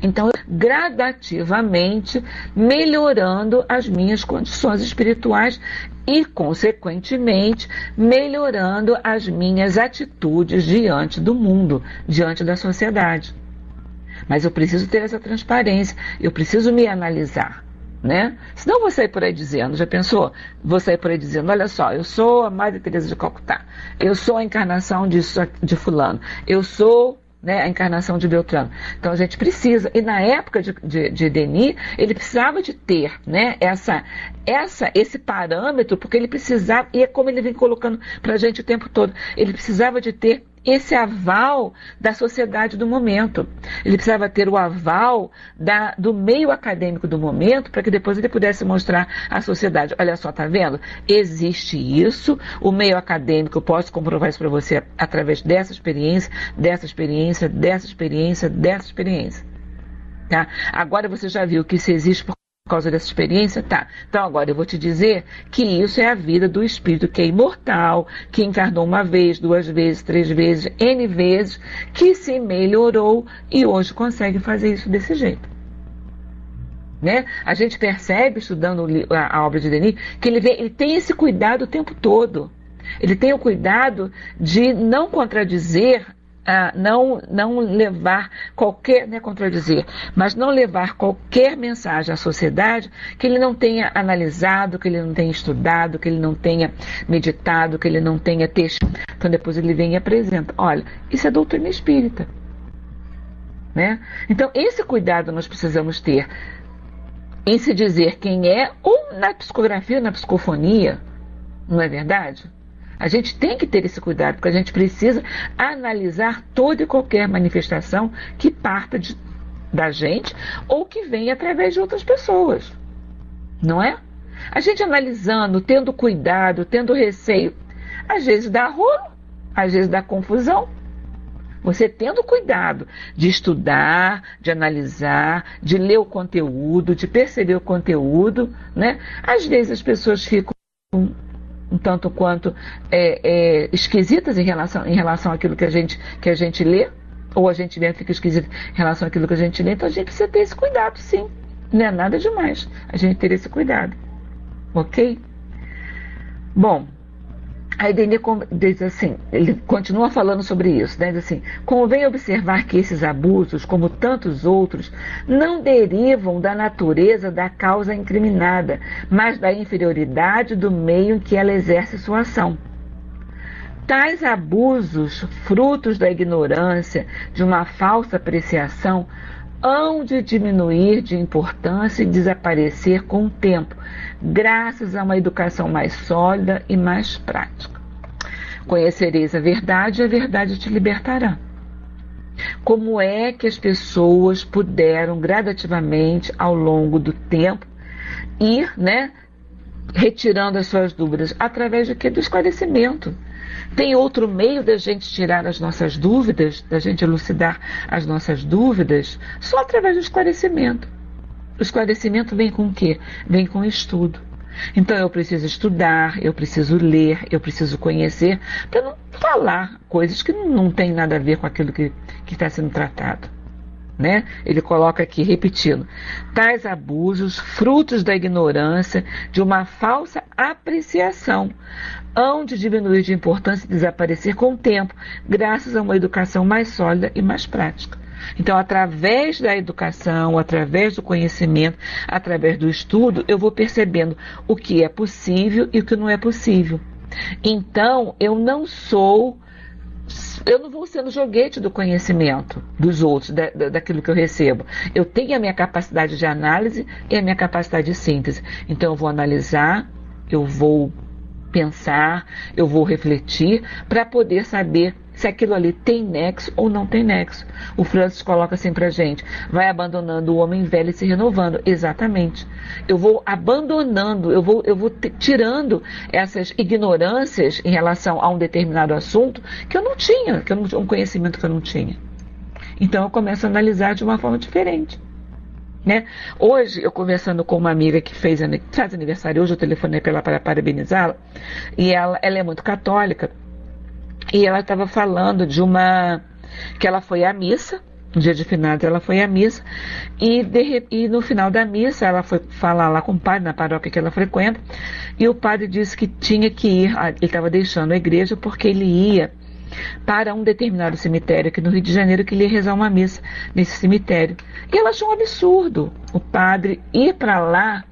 Então, gradativamente melhorando as minhas condições espirituais e, consequentemente, melhorando as minhas atitudes diante do mundo, diante da sociedade. Mas eu preciso ter essa transparência, eu preciso me analisar, né? Senão eu vou sair por aí dizendo, já pensou? Vou sair por aí dizendo, olha só, eu sou a Madre Teresa de Calcutá, eu sou a encarnação de fulano, eu sou, né, a encarnação de Beltrano. Então a gente precisa, e na época de Denis, ele precisava de ter, né, esse parâmetro, porque ele precisava, e é como ele vem colocando para a gente o tempo todo, ele precisava de ter esse aval da sociedade do momento. Ele precisava ter o aval do meio acadêmico do momento, para que depois ele pudesse mostrar à sociedade, olha só, tá vendo? Existe isso, o meio acadêmico, eu posso comprovar isso para você através dessa experiência, tá? Agora você já viu que isso existe por causa dessa experiência? Tá. Então agora eu vou te dizer que isso é a vida do espírito que é imortal, que encarnou uma vez, 2 vezes, 3 vezes, N vezes, que se melhorou e hoje consegue fazer isso desse jeito. Né? A gente percebe, estudando a obra de Denis, que ele tem esse cuidado o tempo todo. Ele tem o cuidado de não contradizer, não levar qualquer, não é contradizer, mas não levar qualquer mensagem à sociedade que ele não tenha analisado, que ele não tenha estudado, que ele não tenha meditado, que ele não tenha texto. Então depois ele vem e apresenta, olha, isso é doutrina espírita. Né? Então esse cuidado nós precisamos ter em se dizer quem é, ou na psicografia, na psicofonia, não é verdade? A gente tem que ter esse cuidado, porque a gente precisa analisar toda e qualquer manifestação que parta da gente ou que venha através de outras pessoas, não é? A gente analisando, tendo cuidado, tendo receio, às vezes dá rolo, às vezes dá confusão. Você tendo cuidado de estudar, de analisar, de ler o conteúdo, de perceber o conteúdo, né? Às vezes as pessoas ficam um tanto quanto esquisitas em relação àquilo que a gente lê, ou a gente mesmo fica esquisito em relação àquilo que a gente lê, então a gente precisa ter esse cuidado, sim. Não é nada demais a gente ter esse cuidado, ok? Bom, aí Denis diz assim, ele continua falando sobre isso, né? Diz assim: convém observar que esses abusos, como tantos outros, não derivam da natureza da causa incriminada, mas da inferioridade do meio em que ela exerce sua ação. Tais abusos, frutos da ignorância, de uma falsa apreciação, hão de diminuir de importância e desaparecer com o tempo, graças a uma educação mais sólida e mais prática. Conhecereis a verdade e a verdade te libertará. Como é que as pessoas puderam gradativamente, ao longo do tempo, ir, né, retirando as suas dúvidas? Através de quê? Do esclarecimento. Tem outro meio da gente tirar as nossas dúvidas, da gente elucidar as nossas dúvidas? Só através do esclarecimento. O esclarecimento vem com o quê? Vem com o estudo. Então eu preciso estudar, eu preciso ler, eu preciso conhecer, para não falar coisas que não tem nada a ver com aquilo que está sendo tratado. Né? Ele coloca aqui, repetindo: tais abusos, frutos da ignorância, de uma falsa apreciação, hão de diminuir de importância e desaparecer com o tempo, graças a uma educação mais sólida e mais prática. Então, através da educação, através do conhecimento, através do estudo, eu vou percebendo o que é possível e o que não é possível. Então, eu não vou ser no joguete do conhecimento dos outros, daquilo que eu recebo. Eu tenho a minha capacidade de análise e a minha capacidade de síntese. Então eu vou analisar, eu vou pensar, eu vou refletir para poder saber se aquilo ali tem nexo ou não tem nexo. O Francis coloca assim pra gente: vai abandonando o homem velho e se renovando. Exatamente. Eu vou abandonando, eu vou tirando essas ignorâncias em relação a um determinado assunto que eu não tinha, um conhecimento que eu não tinha. Então eu começo a analisar de uma forma diferente. Né? Hoje, eu conversando com uma amiga que faz aniversário, hoje eu telefonei para ela para parabenizá-la, e ela é muito católica, e ela estava falando que ela foi à missa, no dia de finados ela foi à missa, e no final da missa ela foi falar lá com o padre na paróquia que ela frequenta, e o padre disse que tinha que ir, ele estava deixando a igreja porque ele ia para um determinado cemitério aqui no Rio de Janeiro, que ele ia rezar uma missa nesse cemitério. E ela achou um absurdo o padre ir para lá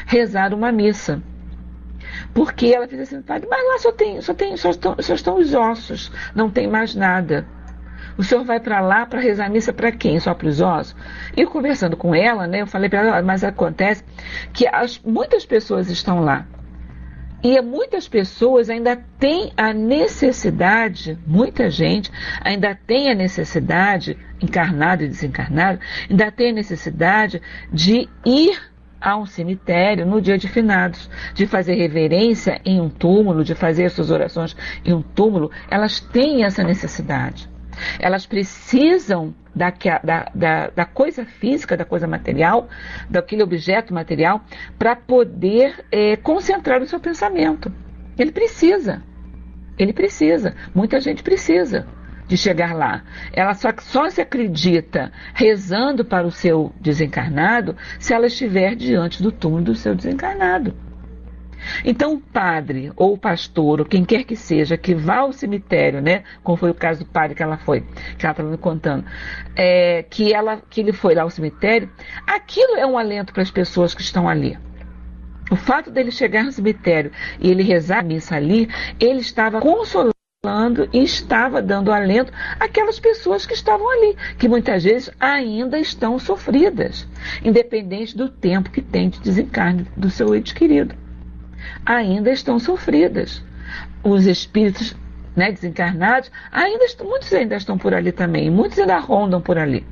rezar uma missa. Porque ela fez assim: padre, mas lá só estão os ossos, não tem mais nada. O senhor vai para lá para rezar a missa para quem? Só para os ossos? E eu conversando com ela, né, eu falei para ela: mas acontece que muitas pessoas estão lá. E muitas pessoas ainda têm a necessidade, muita gente ainda tem a necessidade, encarnado e desencarnado, ainda tem a necessidade de ir a um cemitério no dia de finados, de fazer reverência em um túmulo, de fazer suas orações em um túmulo. Elas têm essa necessidade. Elas precisam da coisa física, da coisa material, daquele objeto material, para poder concentrar o seu pensamento. Ele precisa. Muita gente precisa de chegar lá. Ela só se acredita rezando para o seu desencarnado se ela estiver diante do túmulo do seu desencarnado. Então o padre ou o pastor ou quem quer que seja que vá ao cemitério, né, como foi o caso do padre que ela estava me contando, que ele foi lá ao cemitério, aquilo é um alento para as pessoas que estão ali. O fato dele chegar no cemitério e ele rezar a missa ali, ele estava consolando e estava dando alento àquelas pessoas que estavam ali, que muitas vezes ainda estão sofridas, independente do tempo que tem de desencarne do seu ente querido. Ainda estão sofridas. Os espíritos, né, desencarnados, muitos ainda estão por ali também, muitos ainda rondam por ali.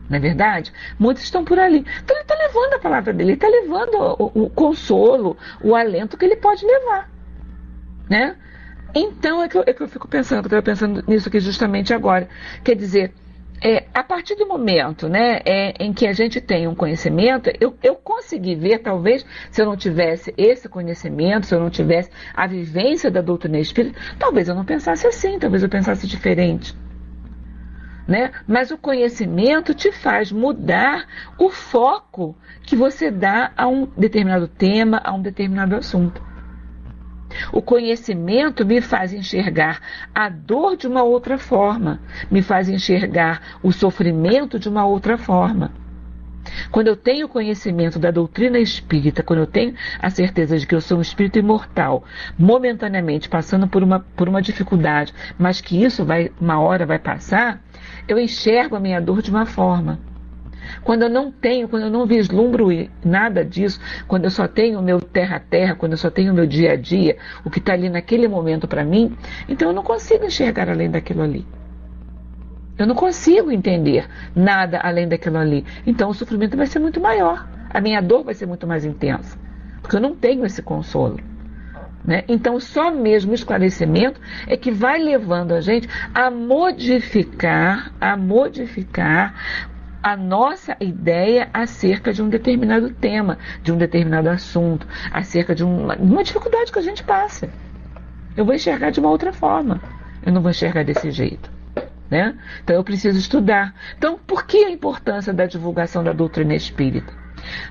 Não é verdade? Muitos estão por ali. Então ele está levando a palavra dele, ele está levando o consolo, o alento que ele pode levar, né? Então é que eu fico pensando, eu estava pensando nisso aqui justamente agora. Quer dizer, a partir do momento, né, em que a gente tem um conhecimento, eu consegui ver, talvez, se eu não tivesse esse conhecimento, se eu não tivesse a vivência da doutrina espírita, talvez eu não pensasse assim, talvez eu pensasse diferente. Né? Mas o conhecimento te faz mudar o foco que você dá a um determinado tema, a um determinado assunto. O conhecimento me faz enxergar a dor de uma outra forma, me faz enxergar o sofrimento de uma outra forma. Quando eu tenho conhecimento da doutrina espírita, quando eu tenho a certeza de que eu sou um espírito imortal, momentaneamente passando por uma dificuldade, mas que isso uma hora vai passar, eu enxergo a minha dor de uma forma. Quando eu não vislumbro nada disso, quando eu só tenho o meu terra a terra, quando eu só tenho o meu dia a dia, o que está ali naquele momento para mim, então eu não consigo enxergar além daquilo ali. Eu não consigo entender nada além daquilo ali. Então o sofrimento vai ser muito maior. A minha dor vai ser muito mais intensa. Porque eu não tenho esse consolo. Né? Então só mesmo o esclarecimento é que vai levando a gente a modificar a nossa ideia acerca de um determinado tema, de um determinado assunto, acerca de uma dificuldade que a gente passa. Eu vou enxergar de uma outra forma. Eu não vou enxergar desse jeito. Né? Então eu preciso estudar. Então, por que a importância da divulgação da doutrina espírita?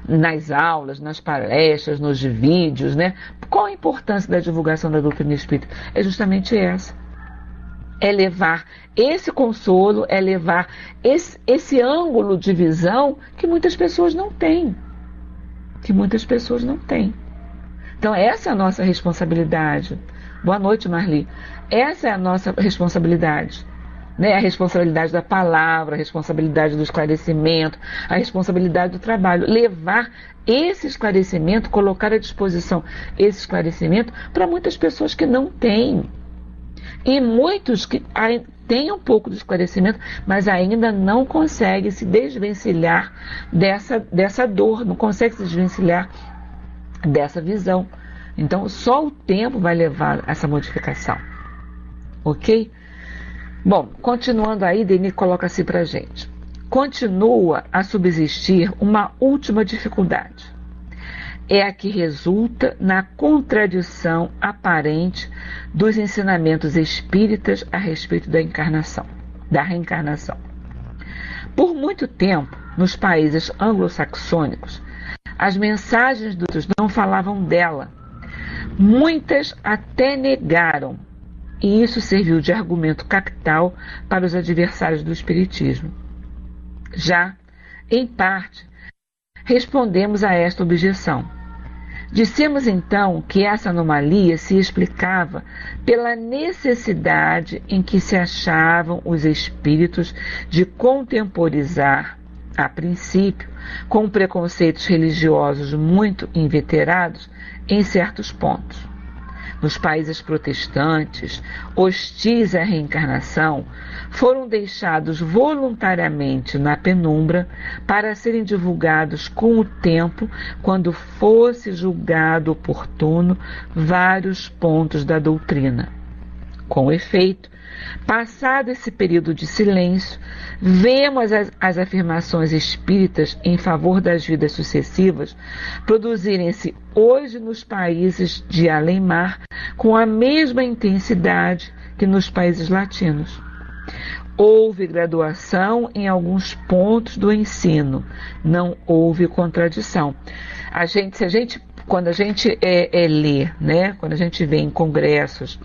Nas aulas, nas palestras, nos vídeos, né? Qual a importância da divulgação da doutrina espírita? É justamente essa. É levar esse consolo, é levar esse ângulo de visão que muitas pessoas não têm. Então essa é a nossa responsabilidade. Boa noite, Marli. Essa é a nossa responsabilidade. Né, a responsabilidade da palavra, a responsabilidade do esclarecimento, a responsabilidade do trabalho, levar esse esclarecimento, colocar à disposição esse esclarecimento para muitas pessoas que não têm. E muitos que têm um pouco de esclarecimento, mas ainda não conseguem se desvencilhar dessa dor, não conseguem se desvencilhar dessa visão. Então só o tempo vai levar a essa modificação. Ok? Bom, continuando aí, Denis coloca assim pra gente. Continua a subsistir uma última dificuldade. É a que resulta na contradição aparente dos ensinamentos espíritas a respeito da reencarnação. Por muito tempo, nos países anglo-saxônicos, as mensagens dos outros não falavam dela. Muitas até negaram. E isso serviu de argumento capital para os adversários do espiritismo. Já, em parte, respondemos a esta objeção. Dissemos então que essa anomalia se explicava pela necessidade em que se achavam os espíritos de contemporizar, a princípio, com preconceitos religiosos muito inveterados em certos pontos. Nos países protestantes, hostis à reencarnação, foram deixados voluntariamente na penumbra para serem divulgados com o tempo, quando fosse julgado oportuno vários pontos da doutrina. Com efeito, passado esse período de silêncio, vemos as afirmações espíritas em favor das vidas sucessivas produzirem-se hoje nos países de além-mar com a mesma intensidade que nos países latinos. Houve graduação em alguns pontos do ensino, não houve contradição. Quando a gente lê, né, quando a gente vê em congressos,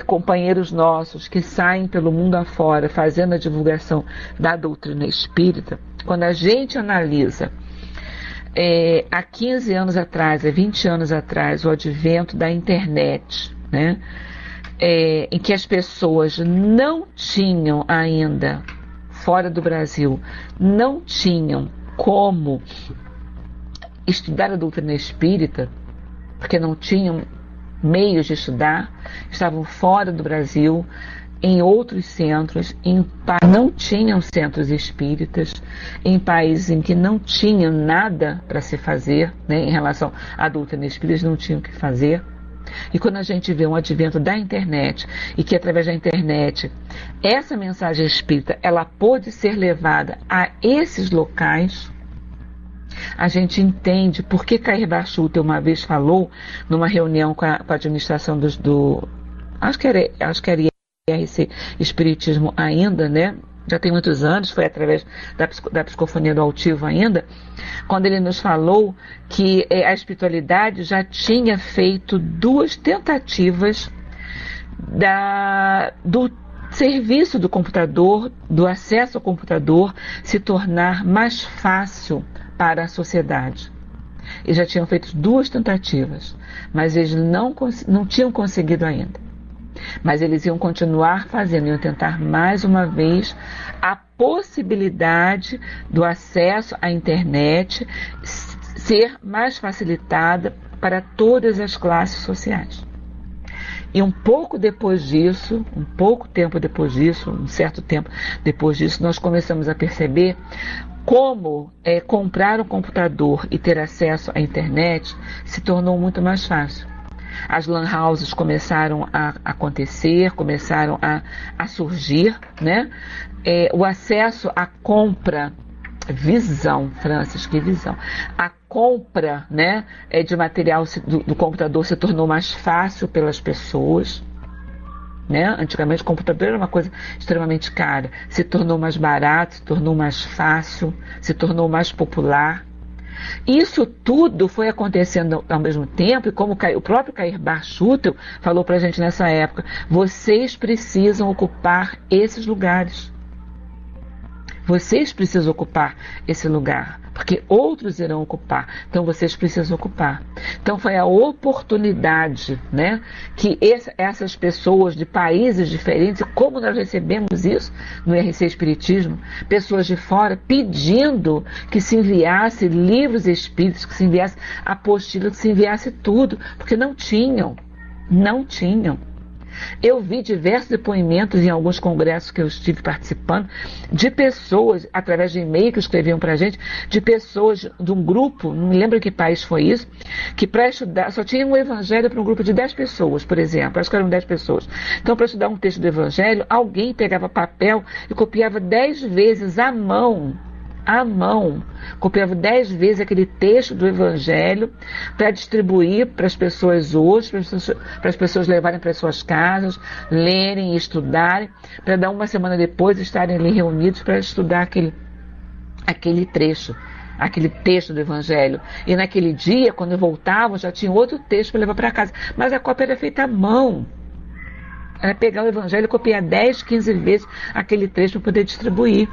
companheiros nossos que saem pelo mundo afora fazendo a divulgação da doutrina espírita, quando a gente analisa há 15 anos atrás, há 20 anos atrás, o advento da internet, né, em que as pessoas não tinham ainda, fora do Brasil, não tinham como estudar a doutrina espírita, porque não tinham meios de estudar, estavam fora do Brasil, em outros centros, não tinham centros espíritas, em países em que não tinham nada para se fazer, né, em relação à doutrina espírita, não tinham o que fazer. E quando a gente vê um advento da internet, e que através da internet essa mensagem espírita ela pôde ser levada a esses locais, a gente entende por que Cair Bachuta uma vez falou numa reunião com a administração acho que era IRC Espiritismo ainda, né? Já tem muitos anos, foi através da psicofonia do altivo ainda, quando ele nos falou que a espiritualidade já tinha feito 2 tentativas do serviço do computador, do acesso ao computador, se tornar mais fácil para a sociedade. Eles já tinham feito 2 tentativas, mas eles não tinham conseguido ainda. Mas eles iam continuar fazendo, iam tentar mais uma vez a possibilidade do acesso à internet ser mais facilitada para todas as classes sociais. E um certo tempo depois disso, nós começamos a perceber como comprar um computador e ter acesso à internet se tornou muito mais fácil. As lan houses começaram a acontecer, começaram a surgir, né? O acesso à compra, Francis, que visão! A compra, né, de material do computador se tornou mais fácil pelas pessoas, né? Antigamente o computador era uma coisa extremamente cara, se tornou mais barato, se tornou mais fácil, se tornou mais popular. Isso tudo foi acontecendo ao mesmo tempo, e como o próprio Cair Bachuta falou para a gente nessa época, vocês precisam ocupar esses lugares. Vocês precisam ocupar esse lugar, porque outros irão ocupar. Então vocês precisam ocupar. Então foi a oportunidade, né, que essas pessoas de países diferentes, como nós recebemos isso no IRC Espiritismo, pessoas de fora pedindo que se enviasse livros espíritas, que se enviasse apostilas, que se enviasse tudo, porque não tinham. Eu vi diversos depoimentos em alguns congressos que eu estive participando, de pessoas, através de e-mail que escreviam para a gente, de pessoas de um grupo, não me lembro que país foi isso, que para estudar, só tinha um evangelho para um grupo de 10 pessoas, por exemplo, acho que eram 10 pessoas. Então, para estudar um texto do evangelho, alguém pegava papel e copiava 10 vezes à mão, copiava 10 vezes aquele texto do Evangelho para distribuir para as pessoas hoje, para as pessoas levarem para as suas casas, lerem e estudarem, para dar uma semana depois estarem ali reunidos para estudar aquele trecho, aquele texto do Evangelho. E naquele dia, quando voltavam, já tinha outro texto para levar para casa. Mas a cópia era feita à mão. Era pegar o Evangelho e copiar 10, 15 vezes aquele trecho para poder distribuir.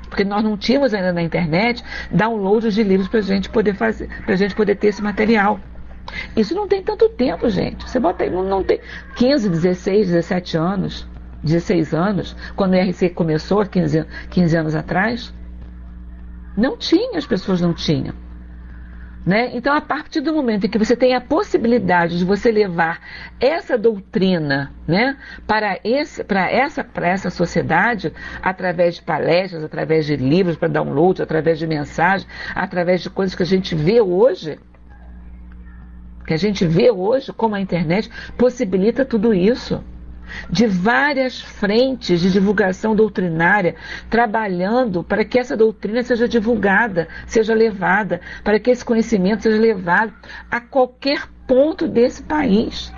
Porque nós não tínhamos ainda na internet downloads de livros para a gente poder fazer, para a gente poder ter esse material. Isso não tem tanto tempo, gente. Você bota aí, não tem 15, 16, 17 anos, 16 anos, quando o IRC começou, 15 anos atrás. Não tinha, as pessoas não tinham. Né? Então, a partir do momento em que você tem a possibilidade de você levar essa doutrina, né, para essa sociedade, através de palestras, através de livros para download, através de mensagens, através de coisas que a gente vê hoje, como a internet possibilita tudo isso. De várias frentes de divulgação doutrinária, trabalhando para que essa doutrina seja divulgada, seja levada, para que esse conhecimento seja levado a qualquer ponto desse país,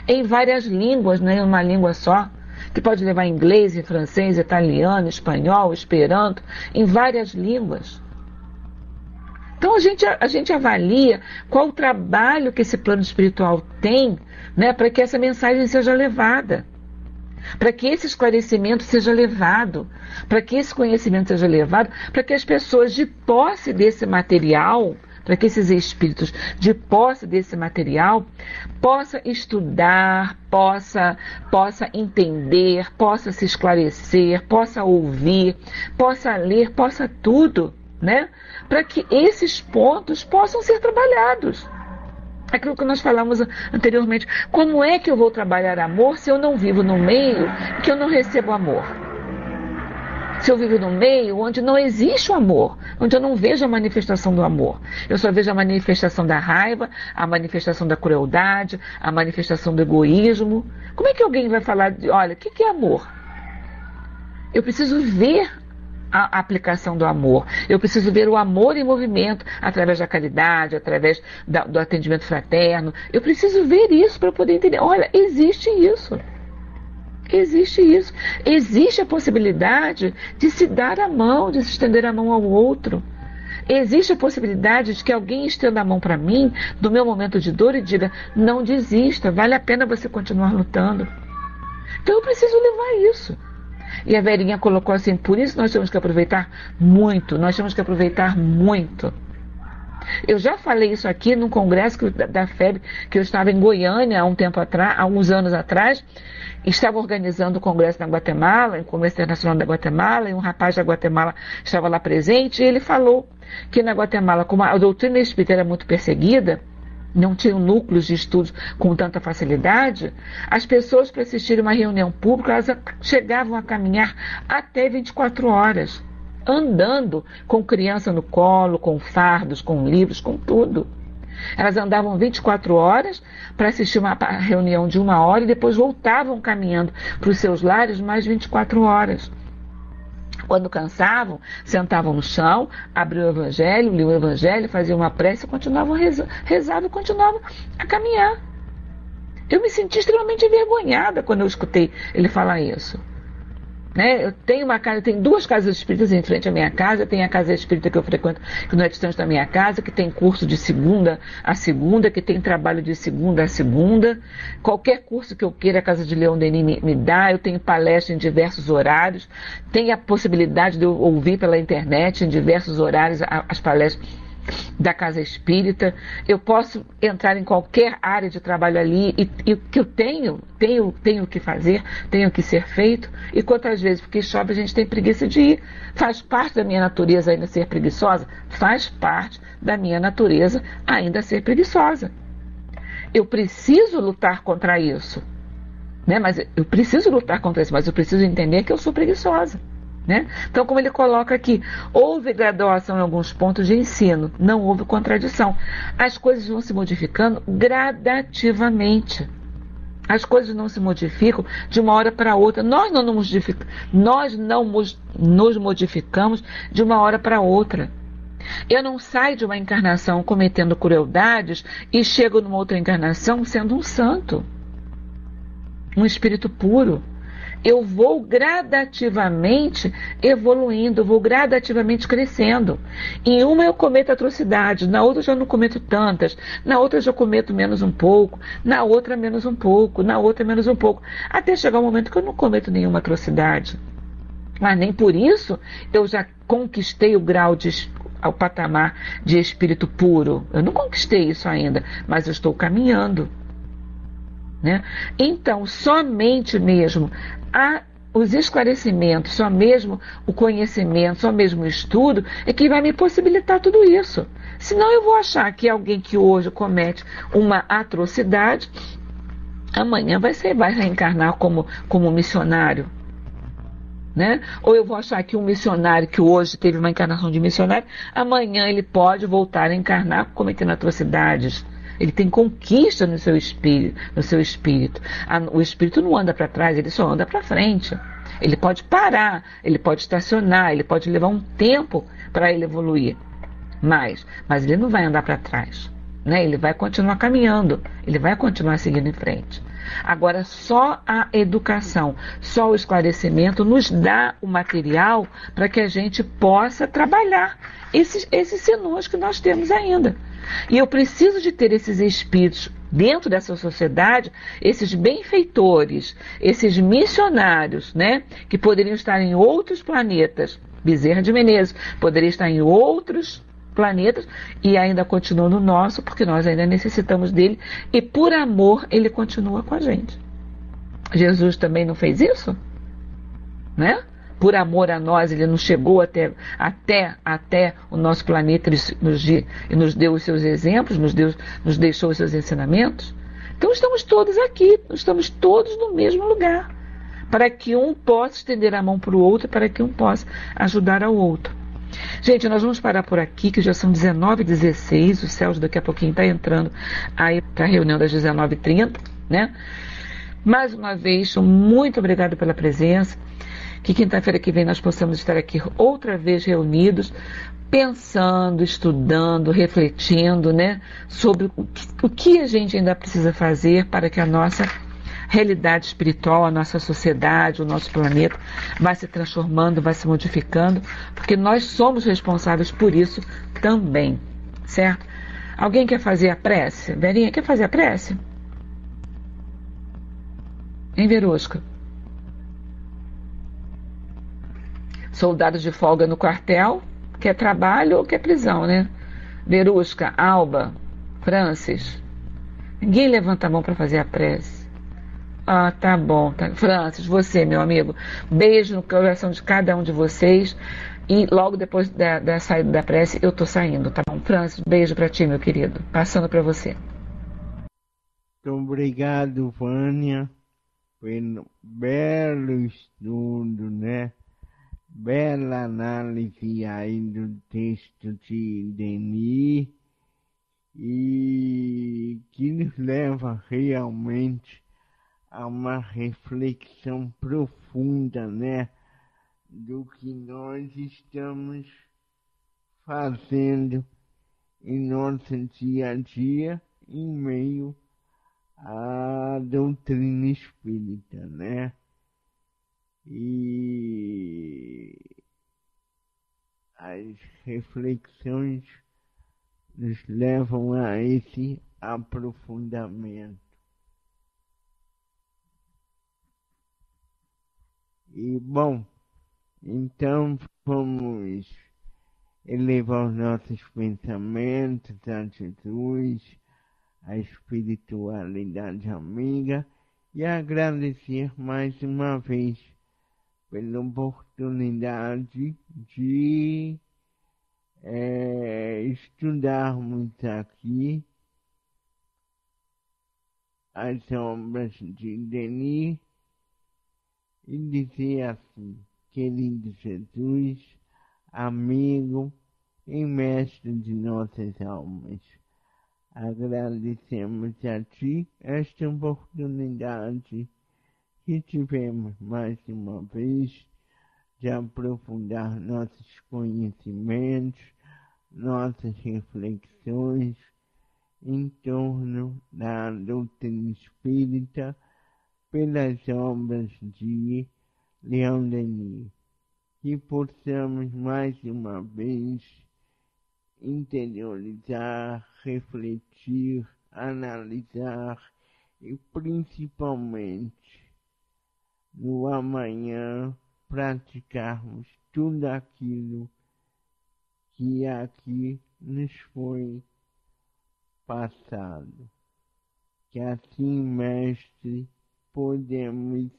em várias línguas, não é uma língua só, que pode levar inglês, francês, italiano, espanhol, esperanto, em várias línguas. Então a gente avalia qual o trabalho que esse plano espiritual tem, né, para que essa mensagem seja levada, para que esse esclarecimento seja levado, para que esse conhecimento seja levado, para que as pessoas de posse desse material, para que esses espíritos de posse desse material possam estudar, possa entender, possa se esclarecer, possa ouvir, possa ler, possa tudo, né? Para que esses pontos possam ser trabalhados. Aquilo que nós falamos anteriormente. Como é que eu vou trabalhar amor se eu não vivo no meio que eu não recebo amor? Se eu vivo num meio onde não existe o amor, onde eu não vejo a manifestação do amor. Eu só vejo a manifestação da raiva, a manifestação da crueldade, a manifestação do egoísmo. Como é que alguém vai falar olha, o que é amor? Eu preciso ver a aplicação do amor. Eu preciso ver o amor em movimento, através da caridade, através do atendimento fraterno. Eu preciso ver isso para poder entender. Olha, existe isso. Existe isso. Existe a possibilidade de se dar a mão, de se estender a mão ao outro. Existe a possibilidade de que alguém estenda a mão para mim, no meu momento de dor, e diga, não desista, vale a pena você continuar lutando. Então eu preciso levar isso. E a Verinha colocou assim, por isso nós temos que aproveitar muito, nós temos que aproveitar muito. Eu já falei isso aqui num congresso da FEB, que eu estava em Goiânia há alguns anos atrás, estava organizando o congresso na Guatemala, o Congresso Internacional da Guatemala, e um rapaz da Guatemala estava lá presente, e ele falou que na Guatemala, como a doutrina espírita era muito perseguida, não tinham núcleos de estudos com tanta facilidade, as pessoas para assistirem uma reunião pública, elas chegavam a caminhar até 24 horas, andando com criança no colo, com fardos, com livros, com tudo. Elas andavam 24 horas para assistir uma reunião de 1 hora e depois voltavam caminhando para os seus lares mais 24 horas. Quando cansavam, sentavam no chão, abriam o evangelho, liam o evangelho, faziam uma prece e continuavam rezavam e continuavam a caminhar. Eu me senti extremamente envergonhada quando eu escutei ele falar isso. Né? Eu tenho uma casa, tem 2 casas espíritas em frente à minha casa, tem a casa espírita que eu frequento, que não é distante da minha casa, que tem curso de segunda a segunda, que tem trabalho de segunda a segunda. Qualquer curso que eu queira, a Casa de Leão Denis me dá, eu tenho palestra em diversos horários, tem a possibilidade de eu ouvir pela internet em diversos horários as palestras da Casa Espírita. Eu posso entrar em qualquer área de trabalho ali e o que eu tenho que fazer, tenho que ser feito. E quantas vezes, porque chove, a gente tem preguiça de ir. Faz parte da minha natureza ainda ser preguiçosa? Faz parte da minha natureza ainda ser preguiçosa. Eu preciso lutar contra isso, né? Mas eu preciso lutar contra isso, mas eu preciso entender que eu sou preguiçosa. Né? Então, como ele coloca aqui, houve graduação em alguns pontos de ensino, não houve contradição. As coisas vão se modificando gradativamente. As coisas não se modificam de uma hora para outra. Nós não nos modificamos de uma hora para outra. Eu não saio de uma encarnação cometendo crueldades e chego numa outra encarnação sendo um santo, um espírito puro. Eu vou gradativamente evoluindo, vou gradativamente crescendo. Em uma eu cometo atrocidades, na outra eu já não cometo tantas, na outra eu já cometo menos um pouco, na outra menos um pouco, na outra menos um pouco, até chegar um momento que eu não cometo nenhuma atrocidade. Mas nem por isso eu já conquistei o patamar de espírito puro. Eu não conquistei isso ainda, mas eu estou caminhando. Né? Então, somente mesmo os esclarecimentos, só mesmo o conhecimento, só mesmo o estudo é que vai me possibilitar tudo isso. Senão eu vou achar que alguém que hoje comete uma atrocidade, amanhã vai reencarnar como missionário. Né? Ou eu vou achar que um missionário que hoje teve uma encarnação de missionário, amanhã ele pode voltar a encarnar cometendo atrocidades. Ele tem conquista no seu espírito. O espírito não anda para trás, ele só anda para frente. Ele pode parar, ele pode estacionar, ele pode levar um tempo para ele evoluir. Mas ele não vai andar para trás. Né? Ele vai continuar caminhando, ele vai continuar seguindo em frente. Agora, só a educação, só o esclarecimento nos dá o material para que a gente possa trabalhar esses senões que nós temos ainda. E eu preciso de ter esses espíritos dentro dessa sociedade, esses benfeitores, esses missionários, né, que poderiam estar em outros planetas. Bezerra de Menezes poderia estar em outros planetas e ainda continua no nosso, porque nós ainda necessitamos dele e por amor ele continua com a gente. Jesus também não fez isso? Né? por amor a nós, ele não chegou até o nosso planeta e nos deu os seus exemplos, nos deixou os seus ensinamentos. Então estamos todos aqui, estamos todos no mesmo lugar, para que um possa estender a mão para o outro, para que um possa ajudar ao outro. Gente, nós vamos parar por aqui, que já são 19h16, o Celso daqui a pouquinho está entrando aí para a reunião das 19h30, né? Mais uma vez, muito obrigado pela presença, que quinta-feira que vem nós possamos estar aqui outra vez reunidos, pensando, estudando, refletindo, né, sobre o que a gente ainda precisa fazer para que a nossa realidade espiritual, a nossa sociedade, o nosso planeta vai se transformando, vai se modificando, porque nós somos responsáveis por isso também, certo? Alguém quer fazer a prece? Verinha, quer fazer a prece? Hein, Verusca? Soldados de folga no quartel, quer trabalho ou quer prisão, né? Verusca, Alba, Francis. Ninguém levanta a mão para fazer a prece. Ah, tá bom. Tá. Francis, você, meu amigo, beijo no coração de cada um de vocês. E logo depois da saída da prece, eu tô saindo, tá bom? Francis, beijo para ti, meu querido. Passando para você. Muito obrigado, Vânia, pelo belo estudo, né? Bela análise aí do texto de Denis, e que nos leva realmente a uma reflexão profunda, né, do que nós estamos fazendo em nosso dia a dia em meio à doutrina espírita, né? E as reflexões nos levam a esse aprofundamento. E, bom, então vamos elevar os nossos pensamentos, atitudes, a espiritualidade amiga e agradecer mais uma vez pela oportunidade de estudarmos aqui as obras de Denis e dizer assim: querido Jesus, amigo e mestre de nossas almas, agradecemos a Ti esta oportunidade que tivemos mais uma vez de aprofundar nossos conhecimentos, nossas reflexões em torno da doutrina espírita pelas obras de Leon Denis, que possamos mais uma vez interiorizar, refletir, analisar e principalmente no amanhã praticarmos tudo aquilo que aqui nos foi passado. Que assim, mestre, podemos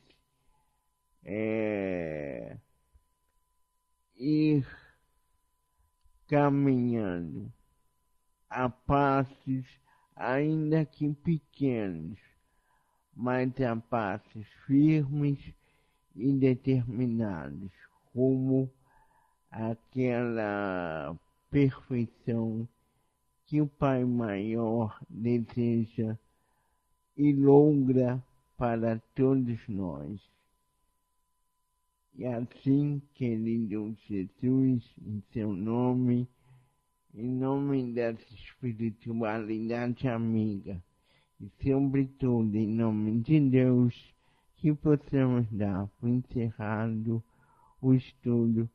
ir caminhando a passos, ainda que pequenos, mas a passos firmes e determinados, rumo àquela perfeição que o Pai Maior deseja e logra para todos nós. E assim, querido Jesus, em seu nome, em nome dessa espiritualidade amiga, e sobretudo em nome de Deus, que possamos dar por encerrado o estudo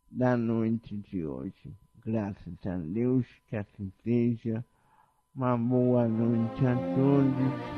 da noite de hoje. Graças a Deus, que assim seja. Uma boa noite a todos.